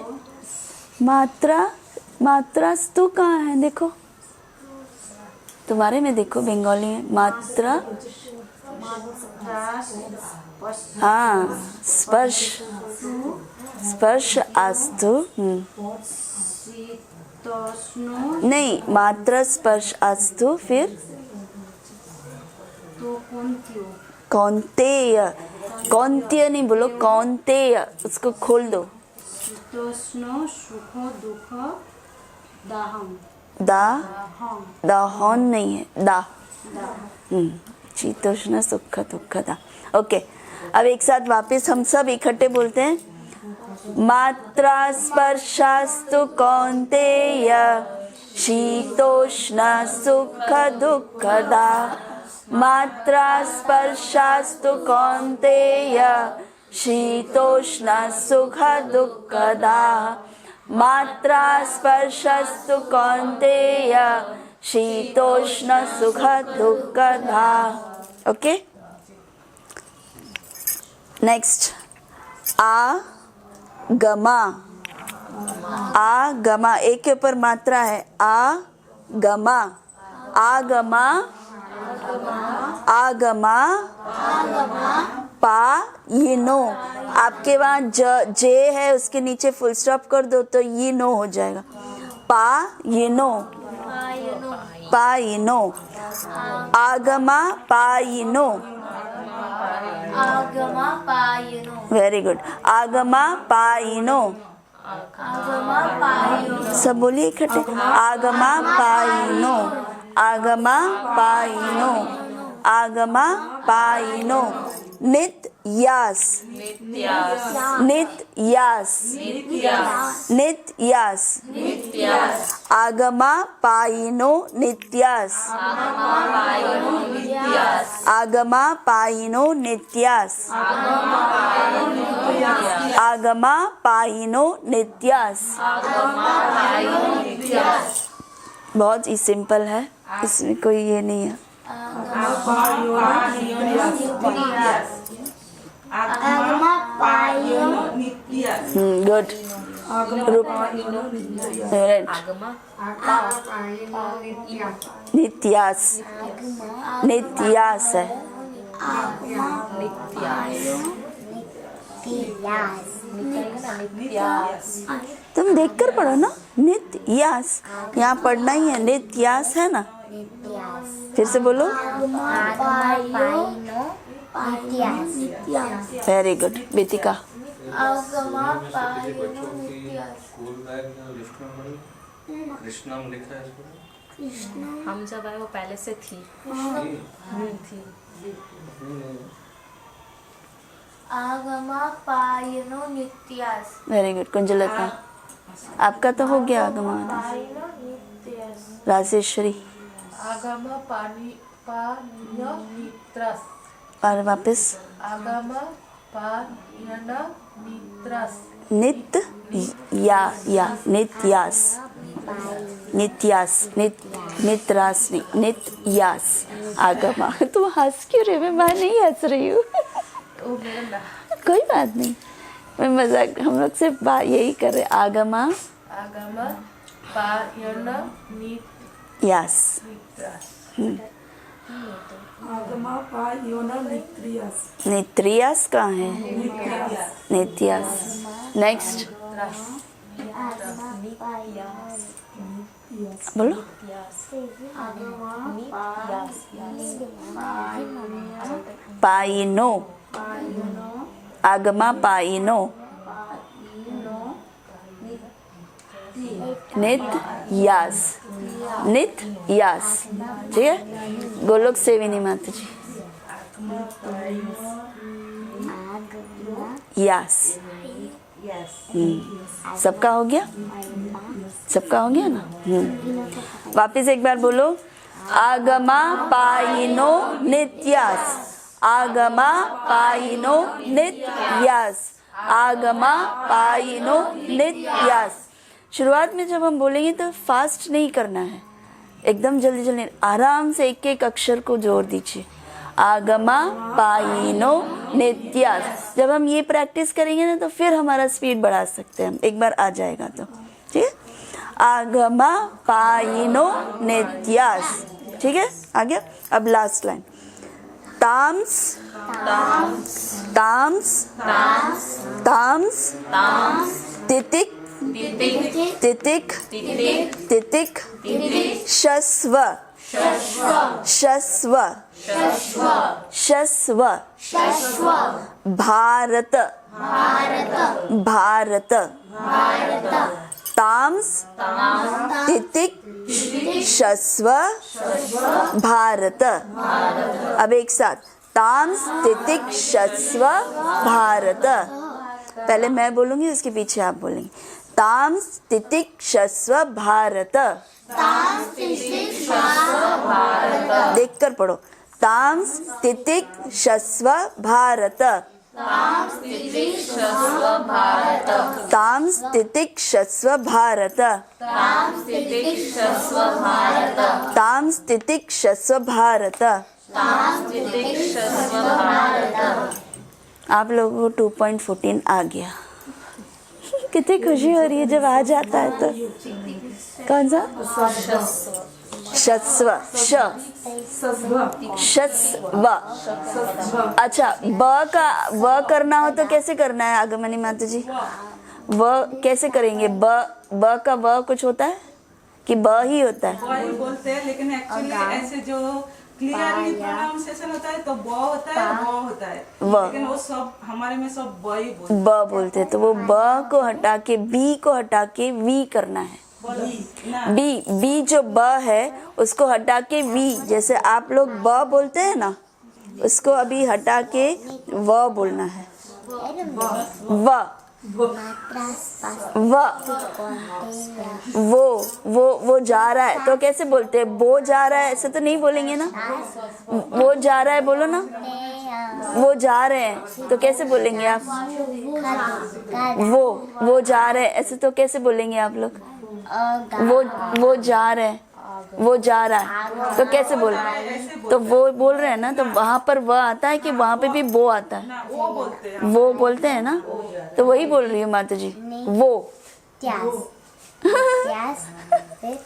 मात्रास्तु कहाँ है? देखो तुम्हारे में, देखो बंगाली में मात्रा, हाँ, स्पर्श, स्पर्श आस्तु, नहीं, मात्रा स्पर्श आस्तु, फिर कौन्तेय, कौन्तेय नहीं बोलो, कौन्तेय, उसको खोल दो। शीतोष्ण सुख दुख दाहम, दा, दाहन नहीं है, दा, शीतोष्ण सुख दुख दा। ओके, अब एक साथ वापस हम सब इकट्ठे बोलते हैं। मात्रा स्पर्शास्तु कौन्तेय शीतोष्ण सुख दुख दा, मात्रा स्पर्शास्तु कौन्तेय शीतोष्ण सुख दुख दा, मात्रा स्पर्शस्तु कौन्तेय शीतोष्ण सुख दुख दा। ओके, नेक्स्ट, आगमा, आगमा, एक के ऊपर मात्रा है, आगमा, आगमा, आगमा, पायिनो। आपके वहाँ जे है, उसके नीचे फुल स्टॉप कर दो तो ये नो हो जाएगा। पायिनो, पायिनो, आगमा पायिनो, आगमा पायिनो, वेरी गुड, आगमा पायिनो, आगमा पायिनो, सब बोलिए इकट्ठे, आगमा पायिनो, आगमा पायिनो, आगमा पायिनो, नित्यास, नित्यास, नित्यास, आगमा पायिनो नित्यास आगमा पायिनो नित्यास आगमा पायिनो नित्यास बहुत ही सिंपल है, इसमें कोई ये नहीं है। आगमा पायिनो नित्यास। गुड। राइट। नित्यास नित्यास है। तुम देखकर पढ़ो ना, नित्यास, यहाँ पढ़ना ही है, नित्यास है ना। फिर से बोलो। Very good Betika. आगमा पायिनो नित्यास। स्कूल बैग में लिफ्ट में पड़ी कृष्णम लिखा है इसको। हम जब आए वो पहले से थी। आगमा पायिनो नित्यास। वेरी गुड कुंजलता, आपका तो हो गया आगमा। पायिनो नित्यास। राजेश्वरी आगमा पायिनो नित्यास। और वापस आगमा पायिनो नित्यास। नित्य या नित्यास नित्यास नित्रास नहीं नित्यास आगमा। तुम हंस क्यों रहे? मैं नहीं हंस रही हूँ। कोई बात नहीं, मैं मजाक, हम लोग सिर्फ यही कर रहे। आगमा आगमा पायिनो यास। आगमा पायिनो नित्यास। नित्रियास कहाँ है? नित्यास। नेक्स्ट बोलो। पायिनो आगमा पायिनो नित्यास नित्यास। ठीक है, गोलोक सेविनी माता जी। यास। सबका हो गया? सबका हो गया ना? वापिस एक बार बोलो। आगमा पायिनो नित्यास आगमा पायिनो नित्यास आगमा पायिनो नित्यास। शुरुआत में जब हम बोलेंगे तो फास्ट नहीं करना है, एकदम जल्दी जल्दी, आराम से एक एक अक्षर को जोड़ दीजिए। आगमा पायिनो नित्यास। जब हम ये प्रैक्टिस करेंगे ना तो फिर हमारा स्पीड बढ़ा सकते हैं हम, एक बार आ जाएगा तो। ठीक है, आगमा पायिनो नित्यास। ठीक है, आ गया। अब लास्ट लाइन। ताम्स ताम्स ताम्स तितिक तितिक तितिक शस्व शस्व शस्व भारत भारत ताम्स तितिक शस्व भारत। अब एक साथ, ताम्स तितिक शस्व भारत। पहले मैं बोलूंगी, उसके पीछे आप बोलेंगे। ताम्स तितिक शस्व भारत। देखकर पढ़ो। ताम्स तितिक शस्व भारत। ताम्स तितिक शस्व भारत। ताम्स तितिक शस्व भारत। आप लोगों को 2.14 आ गया। कितनी खुशी हो रही है जब आ जाता है तो। कौन सा? शस्व शस्व। अच्छा, ब करना हो तो कैसे करना है आगमनी माता जी? व कैसे करेंगे? ब का व कुछ होता है कि ब ही होता है? वही बोलते हैं, लेकिन एक्चुअली ऐसे जो क्लियरली प्रोनाउंसिएशन होता है तो ब होता है, व होता है, लेकिन वो सब हमारे में सब ब ही बोलते हैं। ब बोलते हैं, तो वो ब को हटा के बी को हटा के वी करना है। बी जो ब है उसको हटा के वी, जैसे आप लोग ब बोलते हैं ना, उसको अभी हटा के व बोलना है। व मात्रा स्पर्श व कौंतेय वो जा रहा है तो कैसे बोलते हैं? वो जा रहा है ऐसे तो नहीं बोलेंगे ना। वो जा रहा है बोलो ना। वो जा रहे हैं तो कैसे बोलेंगे आप? वो जा रहे हैं ऐसे तो कैसे बोलेंगे आप लोग? वो जा रहे हैं, वो जा रहा है तो कैसे बोल? तो वो बोल रहे हैं ना, तो वहाँ पर वह आता है कि वहाँ पे भी वो आता है? ना वो बोलते हैं। वो बोलते हैं ना, तो वही बोल रही हूँ माता जी। वो त्यास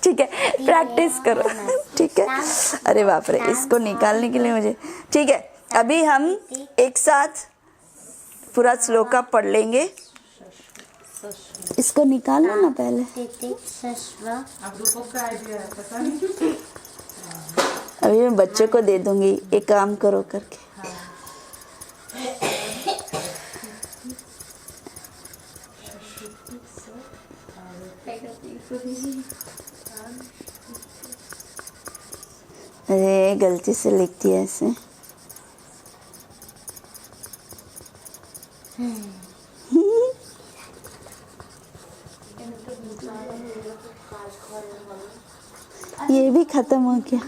ठीक है, प्रैक्टिस करो। ठीक है, अरे बाप रे, इसको निकालने के लिए मुझे। ठीक है, अभी हम एक साथ पूरा श्लोका पढ़ लेंगे। इसको निकालो ना पहले। तितिक्षस्व अब रूपक का आइडिया है, पता नहीं। अभी मैं बच्चों को दे दूंगी, एक काम करो करके। अरे गलती से लिख दिया ऐसे। ये भी खत्म हो गया।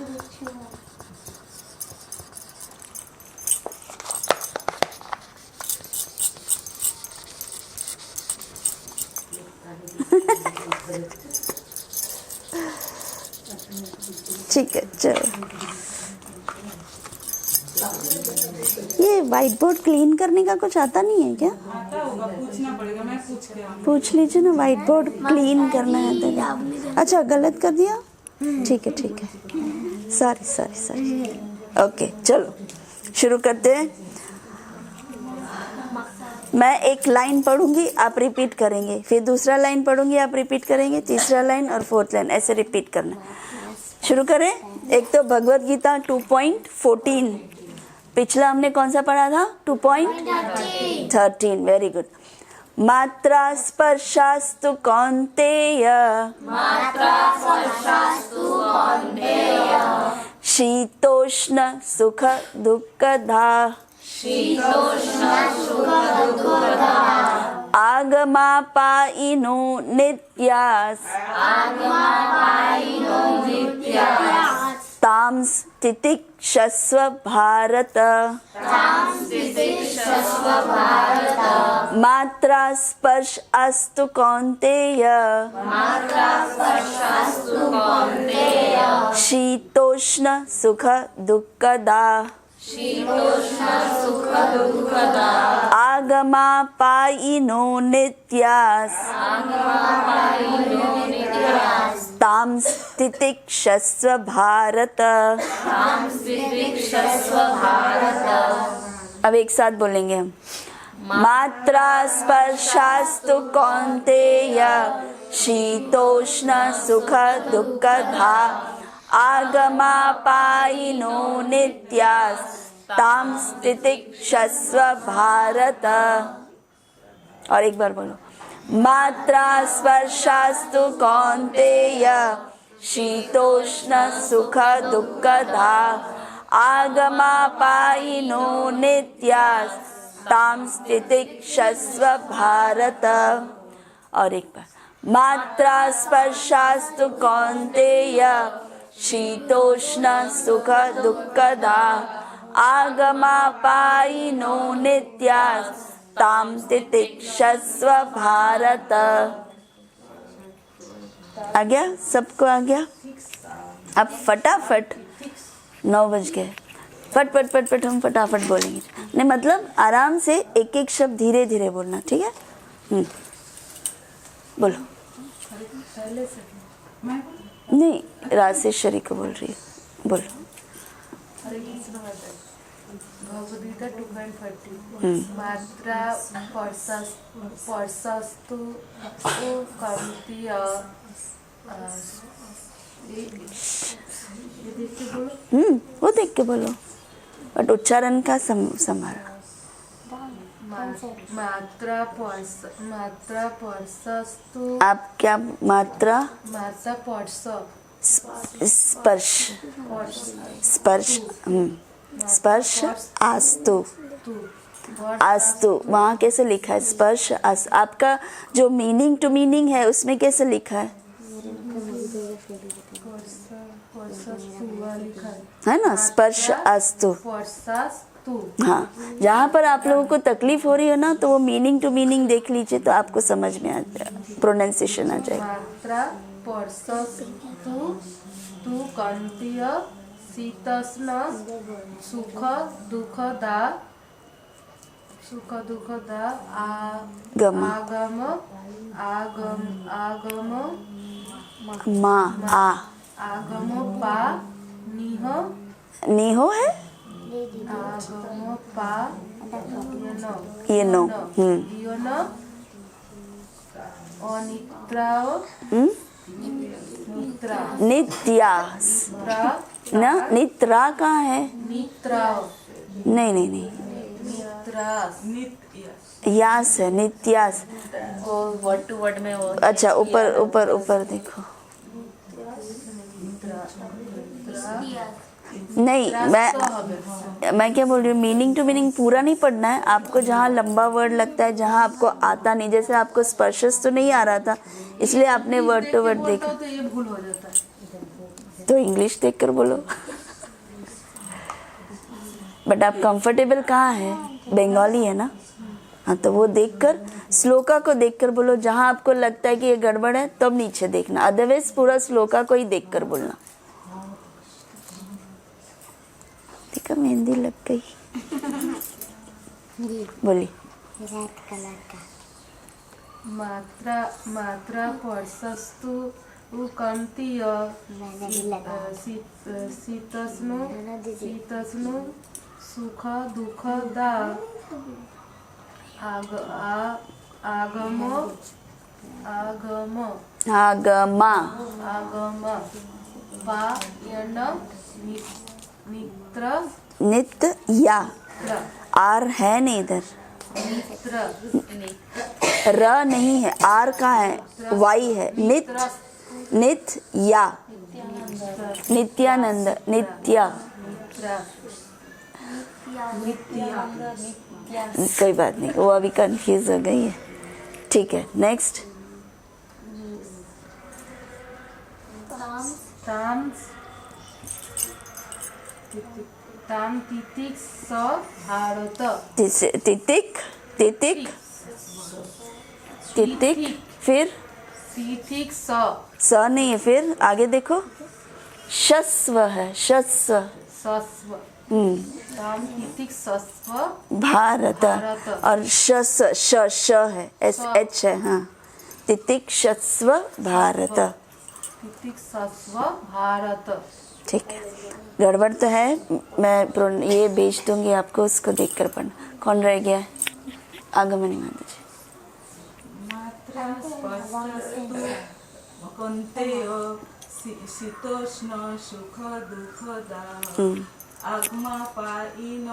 ठीक है, चलो। ये व्हाइट बोर्ड क्लीन करने का कुछ आता नहीं है क्या? आता होगा, पूछना पड़ेगा, मैं पूछ के आऊंगी। पूछ लीजिए ना, व्हाइट बोर्ड क्लीन करना है तो। अच्छा, गलत कर दिया। ठीक है, ठीक है, सॉरी। ओके, चलो शुरू करते हैं। मैं एक लाइन पढ़ूंगी, आप रिपीट करेंगे, फिर दूसरा लाइन पढ़ूंगी, आप रिपीट करेंगे, तीसरा लाइन और फोर्थ लाइन, ऐसे रिपीट करना। शुरू करें। एक तो भगवत गीता 2.14, पिछला हमने कौन सा पढ़ा था? 2.13। Very good. मात्रा स्पर्शास्तु कौन्तेय, शीतोष्ण सुख दुःखदा, आगमापायिनो नित्यास्, तांस तितिक्षस्व भारत, मात्रा स्पर्श अस्तु कौन्तेय, शीतोष्ण सुख दुःखदा, आगमापायिनो नित्यास्, तांस तितिक्षस्व भारत। अब एक साथ बोलेंगे हम। मात्रा स्पर्शास्तु कौन्तेय, शीतोष्ण सुख दुःखदा, आगमापायिनो नित्यास्, तांस तितिक्षस्व भारत। और एक बार बोलो। मात्रा स्पर्शास्तु कौन्तेय, शीतोष्ण सुख दुःखदा, आगमापायिनो नित्यास्, तांस तितिक्षस्व भारत। और एक बार। मात्रा स्पर्शास्तु कौन्तेय, शीतोष्ण सुख दुःखदा, आगमापायिनो नित्यास्, तां तितिक्षस्व भारत। आ गया? सबको आ गया? अब फटाफट 9 बज गए, फट हम फटाफट बोलेंगे। नहीं, मतलब आराम से एक एक शब्द धीरे धीरे बोलना, ठीक है? बोलो। नहीं, राजेश्वरी को बोल रही है, बोलो। भगवद गीता 2.30। मात्रा स्पर्शस्तु कौन्तेय, वो देख के बोलो, बट उच्चारण का संभाल। मात्रा स्पर्शस्तु। आप क्या? मात्रा स्पर्श स्पर्श आस्तु आस्तु वहाँ कैसे लिखा है? स्पर्श अस। आपका जो मीनिंग टू मीनिंग है उसमें कैसे लिखा है? है ना, स्पर्श अस्तु। हाँ, जहाँ पर आप लोगों को तकलीफ हो रही हो ना, तो वो मीनिंग टू मीनिंग देख लीजिए तो आपको समझ में आ जाए, प्रोनाउंसिएशन आ जाएगा। मात्रा स्पर्शस्तु तु कंतीय शीतोष्ण सुख दुःखदा गम आगम मा आ आगम पा निह निहो है आगम पा ये नो यन अनित्राओ नित्यास ना, नित्रा कहाँ है? नित्राओ नहीं नित्रास यास है, नित्यास। वो वर्ड टू वर्ड में वो अच्छा, ऊपर देखो। नहीं, मैं क्या बोल रही हूँ, मीनिंग टू मीनिंग पूरा नहीं पढ़ना है आपको। जहाँ लंबा वर्ड लगता है, जहाँ आपको आता नहीं, जैसे आपको स्पर्शस तो नहीं आ रहा था इसलिए आपने वर्ड टू वर्ड देखा, तो ये भूल हो जाता है। तो इंग्लिश देखकर बोलो। बट आप कंफर्टेबल कहाँ है? बंगाली है ना, हाँ, तो वो देखकर श्लोका को देखकर बोलो। जहाँ आपको लगता है कि ये गड़बड़ है तब नीचे देखना, अदरवाइज पूरा श्लोका को ही देखकर बोलना। देखा, मेहंदी लग गई। बोली। रेड कलर का मात्रा स्पर्शस्तु कंतीय शीतोष्ण सुख दुःखदा आगमा पायन नित्य या आर है नहीं इधर, र नहीं है, आर का है, वाई है। नित्य या नित्यानंद नित्या, कोई बात नहीं, वो अभी कंफ्यूज हो गई है। ठीक है, नेक्स्ट। ताम तितिक स भारत तितिक फिर तितिक स नहीं है, फिर आगे देखो, शस्व है, शस्व। सस्व ताम तितिक सस्व भारत, और शस श है, SH है। हाँ, तितिक शस्व भारत, तितिक सस्व भारत। ठीक है, गड़बड़ तो है, मैं ये भेज दूंगी आपको, उसको देखकर पढ़ना। कौन रह गया है? आगमनी माता जी। मात्रा स्पर्शस्तु कंतेय शीतोष्ण सुख दुःखदा आगमा पायिन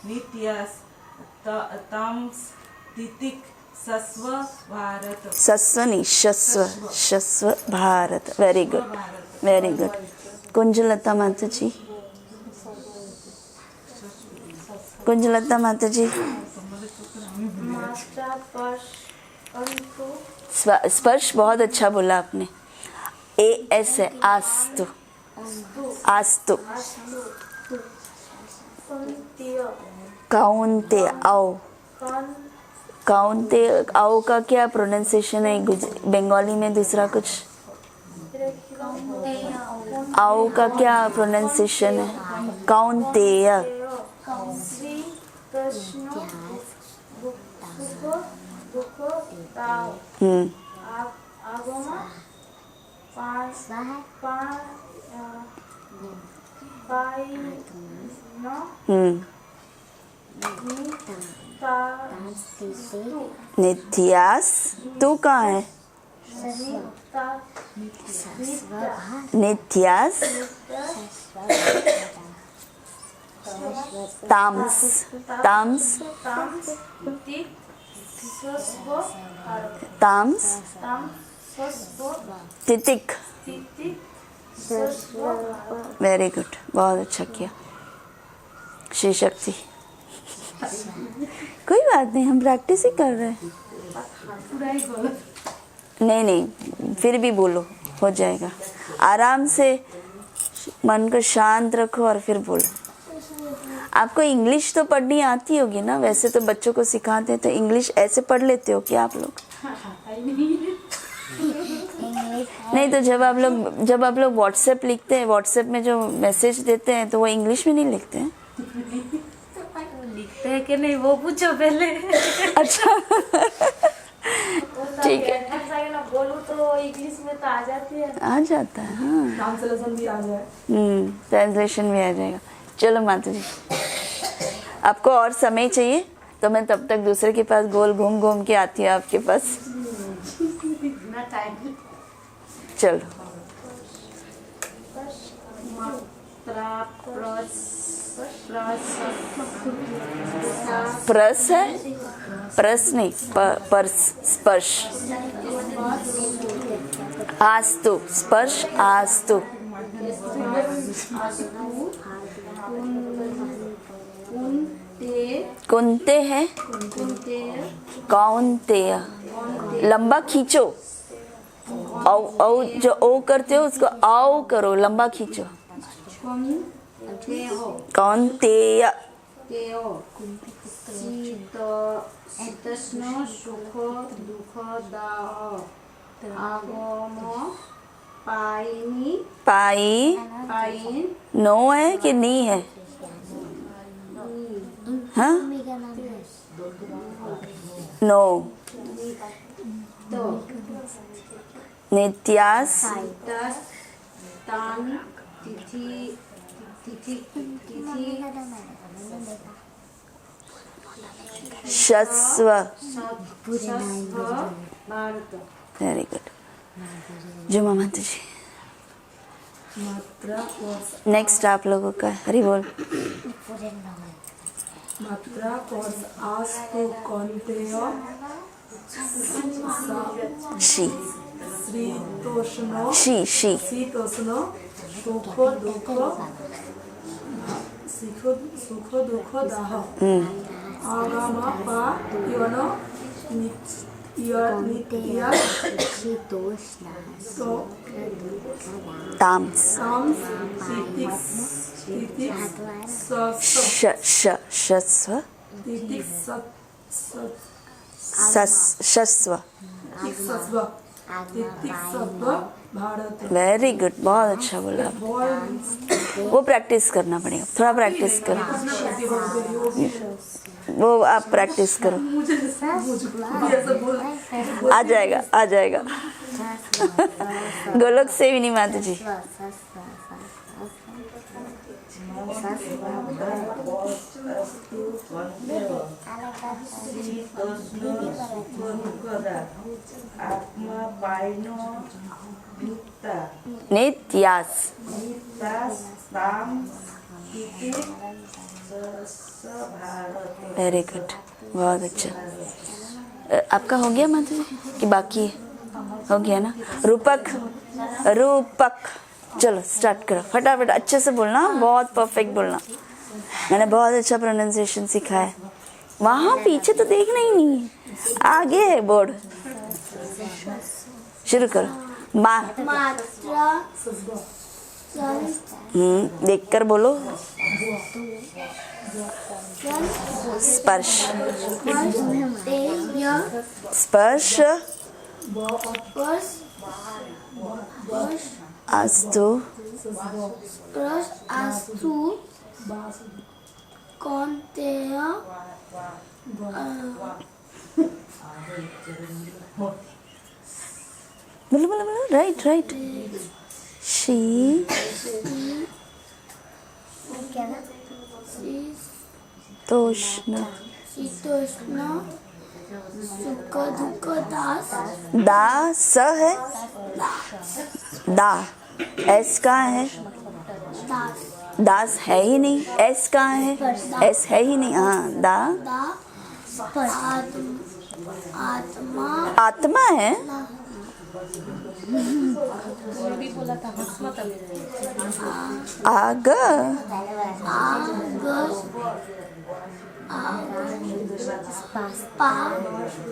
नित्यास ताम्स तितिक सस्व भारत। सस्व नहीं, शस्व भारत। Very good, very good. Kunjalata माता जी, कुंजलता माता जी। स्पर्श बहुत अच्छा बोला आपने। AS है, आस्तु, आस्तु। काउंते आओ, काउंते आओ का क्या प्रोनाउंसिएशन है बंगाली में? दूसरा कुछ आओ का क्या प्रोनाउंसिएशन है? काउंतेय। नित्यास, तू कहाँ है? नित्यास ताम्स, ताम्स ताम्स तितिक। वेरी गुड, बहुत अच्छा किया। श्री शक्ति। कोई बात नहीं, हम प्रैक्टिस ही कर रहे हैं। पूरा ही बोलो। नहीं नहीं, फिर भी बोलो, हो जाएगा। आराम से मन को शांत रखो और फिर बोलो। आपको इंग्लिश तो पढ़नी आती होगी ना, वैसे तो बच्चों को सिखाते हैं, तो इंग्लिश ऐसे पढ़ लेते हो क्या आप लोग? नहीं तो जब आप लोग व्हाट्सएप लिखते हैं, व्हाट्सएप में जो मैसेज देते हैं तो वो इंग्लिश में नहीं लिखते हैं? लिखते हैं कि नहीं वो पूछो पहले। अच्छा ठीक है, बोलूं तो इंग्लिश में तो आ जाती है। आ जाता है। हाँ, ट्रांसलेशन भी आ जाए। ट्रांसलेशन भी आ जाएगा। चलो माता जी, आपको और समय चाहिए तो मैं तब तक दूसरे के पास गोल घूम घूम के आती हूँ आपके पास। चलो, प्रस है, प्रस नहीं, पर्स, स्पर्श। आस्तु, स्पर्श आस्तु। कुंते है, कौनतेय। लंबा खींचो, औ जो ओ करते हो उसको आओ करो, लंबा खींचो। कौनतेय। शीतोष्ण सुख दुख दाह आगम पायिनी पाई, पायिन नो है कि नी है? हाँ, नो। नित्यास, तान तिथि तिथि तिथि शस्व। भारत। Very good. जुमा माता जी, मात्रा कोर्स, नेक्स्ट आप लोगों का हरि बोल। मात्रा कोर्स आस्तु कौनतेय शी, शीतोष्ण शी, शी। शीतोष्ण सुख दुख दाह आगम पायन नित्या ताम्स, शस्व, शस्व। भारत। वेरी गुड, बहुत अच्छा बोला। वो प्रैक्टिस करना पड़ेगा, थोड़ा प्रैक्टिस करो, वो आप प्रैक्टिस करो। आ जाएगा, आ जाएगा। गोलोक से भी नहीं माता जी। नित्यास। वेरी गुड, बहुत अच्छा। आपका हो गया माता जी कि बाकी है? हो गया ना। रूपक, रूपक। चलो स्टार्ट करो, फटाफट अच्छे से बोलना, बहुत परफेक्ट बोलना। मैंने बहुत अच्छा प्रोनाउंसिएशन सिखाया है। वहाँ पीछे तो देखना ही नहीं है, आगे है बोर्ड। शुरू करो। मात्रा देखकर बोलो। स्पर्श, स्पर्श अस्तु कौनतेय बोलो बोलो बोलो, राइट राइट। शी तोष्ण शीतोष्ण सुख दुख दास दा स है, दा एस कहाँ है? दास दास है ही नहीं। एस कहाँ है? एस है ही नहीं। हाँ, दा आत्मा आत्मा है। आग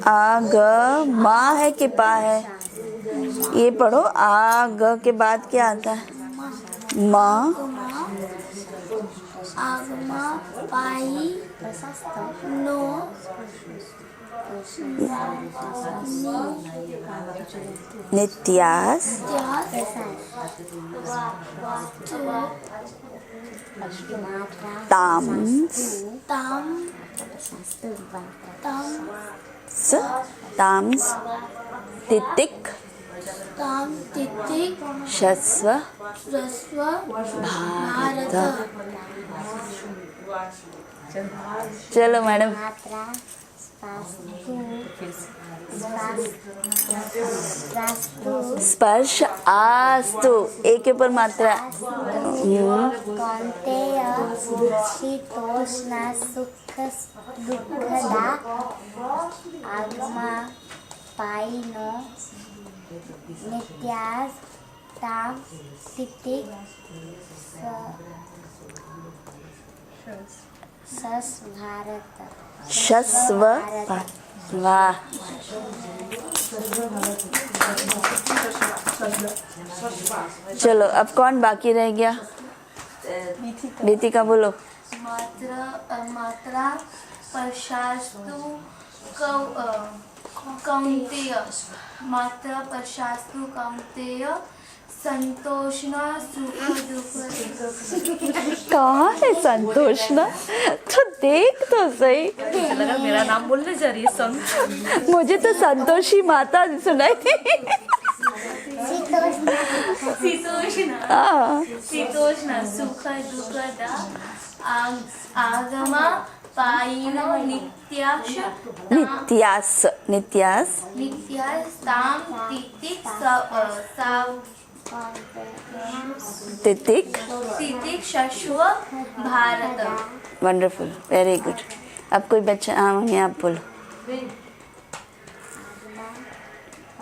आ ग माँ है कि पा है? ये पढ़ो, आ ग के बाद क्या आता है? माँ। आगमा पाई नो नित्यास ताम्स ताम्स तितिक शस्व भारत। चलो मैडम। स्पर्श आस्तु, एक के ऊपर मात्रा। कौन्तेय शीतोष्ण सुख दुःखदा आगमा पायिनो नित्यास ताम तितिक सस भारत। शस्व। वाह। चलो अब कौन बाकी रह गया? बीतिका बोलो। मात्रा प्रशास्तु कौन्तेय, मात्रा प्रशास्तु कौन्तेय संतोषना सुख दुख। कहाँ है संतोषना? तो देख तो सही। लगा मेरा नाम बोलने जा रही है। मुझे तो संतोषी माता सुनाई थी। शीतोष्ण सुख दुःखदा आगमा पायिनो नित्यास ताम तितिक शश्व भारत। Wonderful, very good. अब कोई बच्चा, हाँ मम्मी आप बोलो।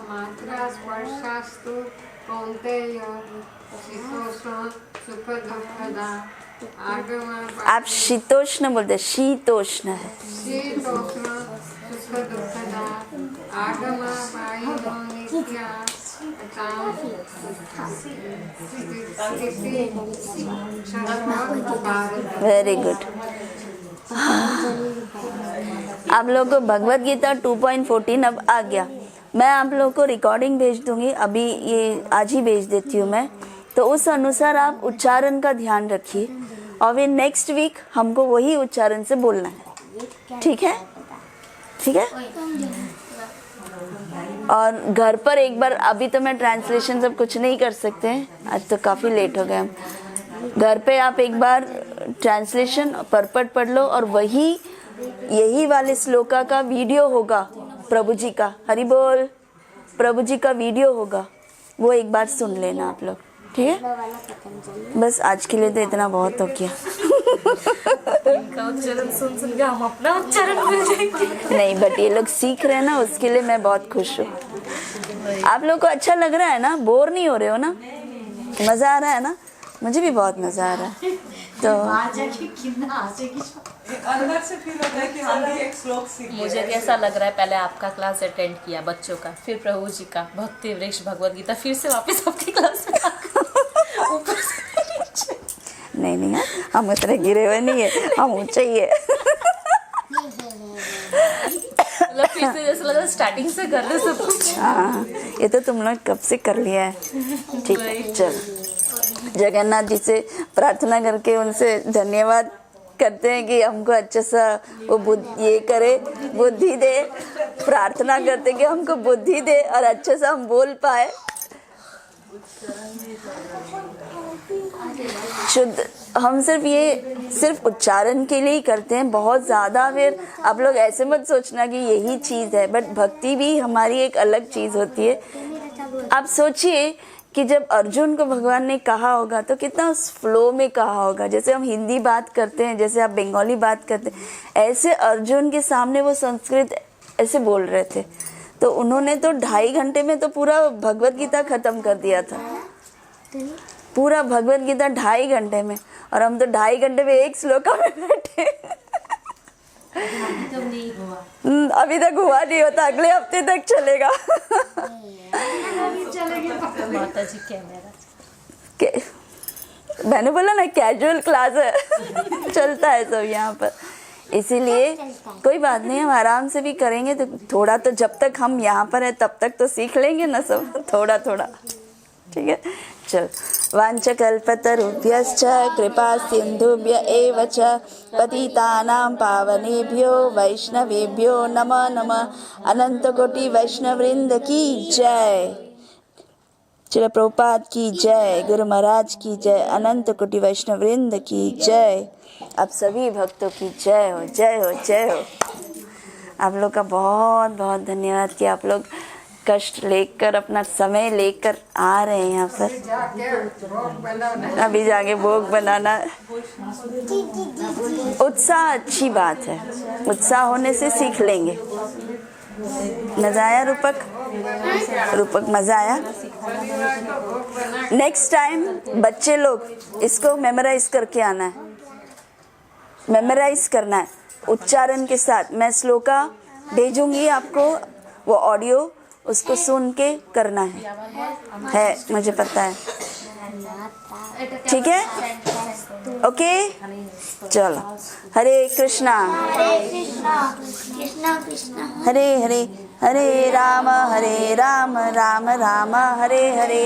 मात्रा स्पर्शास्तु कौन्तेय शीतोष्ण सुख दुःखदा आगमा आप शीतोष्ण बोलते, शीतोष्ण है। शीतोष्ण सुख दुःखदा आगमा पायिनो नित्यास ताम वेरी गुड। आप लोगों को भगवत गीता 2.14 अब आ गया। मैं आप लोगों को रिकॉर्डिंग भेज दूंगी, अभी ये आज ही भेज देती हूँ मैं, तो उस अनुसार आप उच्चारण का ध्यान रखिए और फिर नेक्स्ट वीक हमको वही उच्चारण से बोलना है। ठीक है? ठीक है। और घर पर एक बार, अभी तो मैं ट्रांसलेशन सब कुछ नहीं कर सकते हैं, आज तो काफ़ी लेट हो गए हम। घर पे आप एक बार ट्रांसलेशन परपट पढ़ लो और वही यही वाले श्लोका का वीडियो होगा प्रभु जी का, हरि बोल, प्रभु जी का वीडियो होगा, वो एक बार सुन लेना आप लोग। ठीक है? बस आज के लिए तो इतना बहुत हो गया। इनका उच्चारण सुन सुन के हम अपना उच्चारण भूल जाएंगे। नहीं, बट ये लोग सीख रहे हैं ना, उसके लिए मैं बहुत खुश हूँ। आप लोग को अच्छा लग रहा है ना? बोर नहीं हो रहे हो ना? मज़ा आ रहा है ना? मुझे भी बहुत मज़ा आ रहा है। तो अंदर से फील होता है कि हम भी एक श्लोक सीख गए। मुझे कैसा लग रहा है, पहले आपका क्लास अटेंड किया बच्चों का, फिर प्रभु जी का भक्ति वृक्ष भगवत गीता, फिर से वापस आपकी क्लास में ऊपर से नहीं नहीं यार, हम उतने गिरे हुए नहीं है, हम ऊंचे ही है। मतलब फिर से जैसे लगा स्टार्टिंग से कर रहे सब कुछ। हाँ, ये तो तुम लोग कब से कर लिया है। ठीक है, चलो जगन्नाथ जी से प्रार्थना करके उनसे धन्यवाद करते हैं कि हमको अच्छा सा वो ये करे, बुद्धि दे। प्रार्थना करते हैं कि हमको बुद्धि दे और अच्छे से हम बोल पाए शुद्ध। हम सिर्फ उच्चारण के लिए ही करते हैं, बहुत ज़्यादा। फिर आप लोग ऐसे मत सोचना कि यही चीज़ है, बट भक्ति भी हमारी एक अलग चीज़ होती है। आप सोचिए कि जब अर्जुन को भगवान ने कहा होगा तो कितना उस फ्लो में कहा होगा। जैसे हम हिंदी बात करते हैं, जैसे आप बंगाली बात करते हैं, ऐसे अर्जुन के सामने वो संस्कृत ऐसे बोल रहे थे। तो उन्होंने तो 2.5 घंटे में तो पूरा भगवत गीता खत्म कर दिया था, पूरा भगवत गीता 2.5 घंटे में, और हम तो 2.5 घंटे में एक श्लोका में बैठे। अभी तक हुआ नहीं होता, अगले हफ्ते तक चलेगा। माता जी कैमरा मैंने बोला ना कैजुअल क्लास है, चलता है सब यहाँ पर, इसीलिए कोई बात नहीं, हम आराम से भी करेंगे तो थोड़ा तो, जब तक हम यहाँ पर है तब तक तो सीख लेंगे ना सब, थोड़ा थोड़ा, ठीक है। चल, वाञ्छकल्पतरुभ्यश्च कृपा सिन्धुभ्य एव च पतितानां पावनेभ्यो वैष्णवेभ्यो नमः नमः। अनंत कोटि वैष्णववृंद की जय, श्रील प्रभुपाद की जय, गुरु महाराज की जय, अनंत कोटि वैष्णववृंद की जय, आप सभी भक्तों की जय हो, जय हो, जय हो। आप लोग का बहुत बहुत धन्यवाद कि आप लोग कष्ट लेकर, अपना समय लेकर आ रहे हैं यहाँ पर। अभी जाके भोग बनाना, उत्साह अच्छी बात है, उत्साह होने से सीख लेंगे। मजा आया रूपक? रूपक मजा आया? नेक्स्ट टाइम बच्चे लोग इसको मेमोराइज करके आना है, मेमोराइज करना है उच्चारण के साथ। मैं श्लोका भेजूंगी आपको, वो ऑडियो, उसको सुन के करना है मुझे पता है, ठीक है? ओके, चलो, हरे कृष्णा कृष्णा कृष्णा हरे हरे, हरे राम राम राम हरे हरे,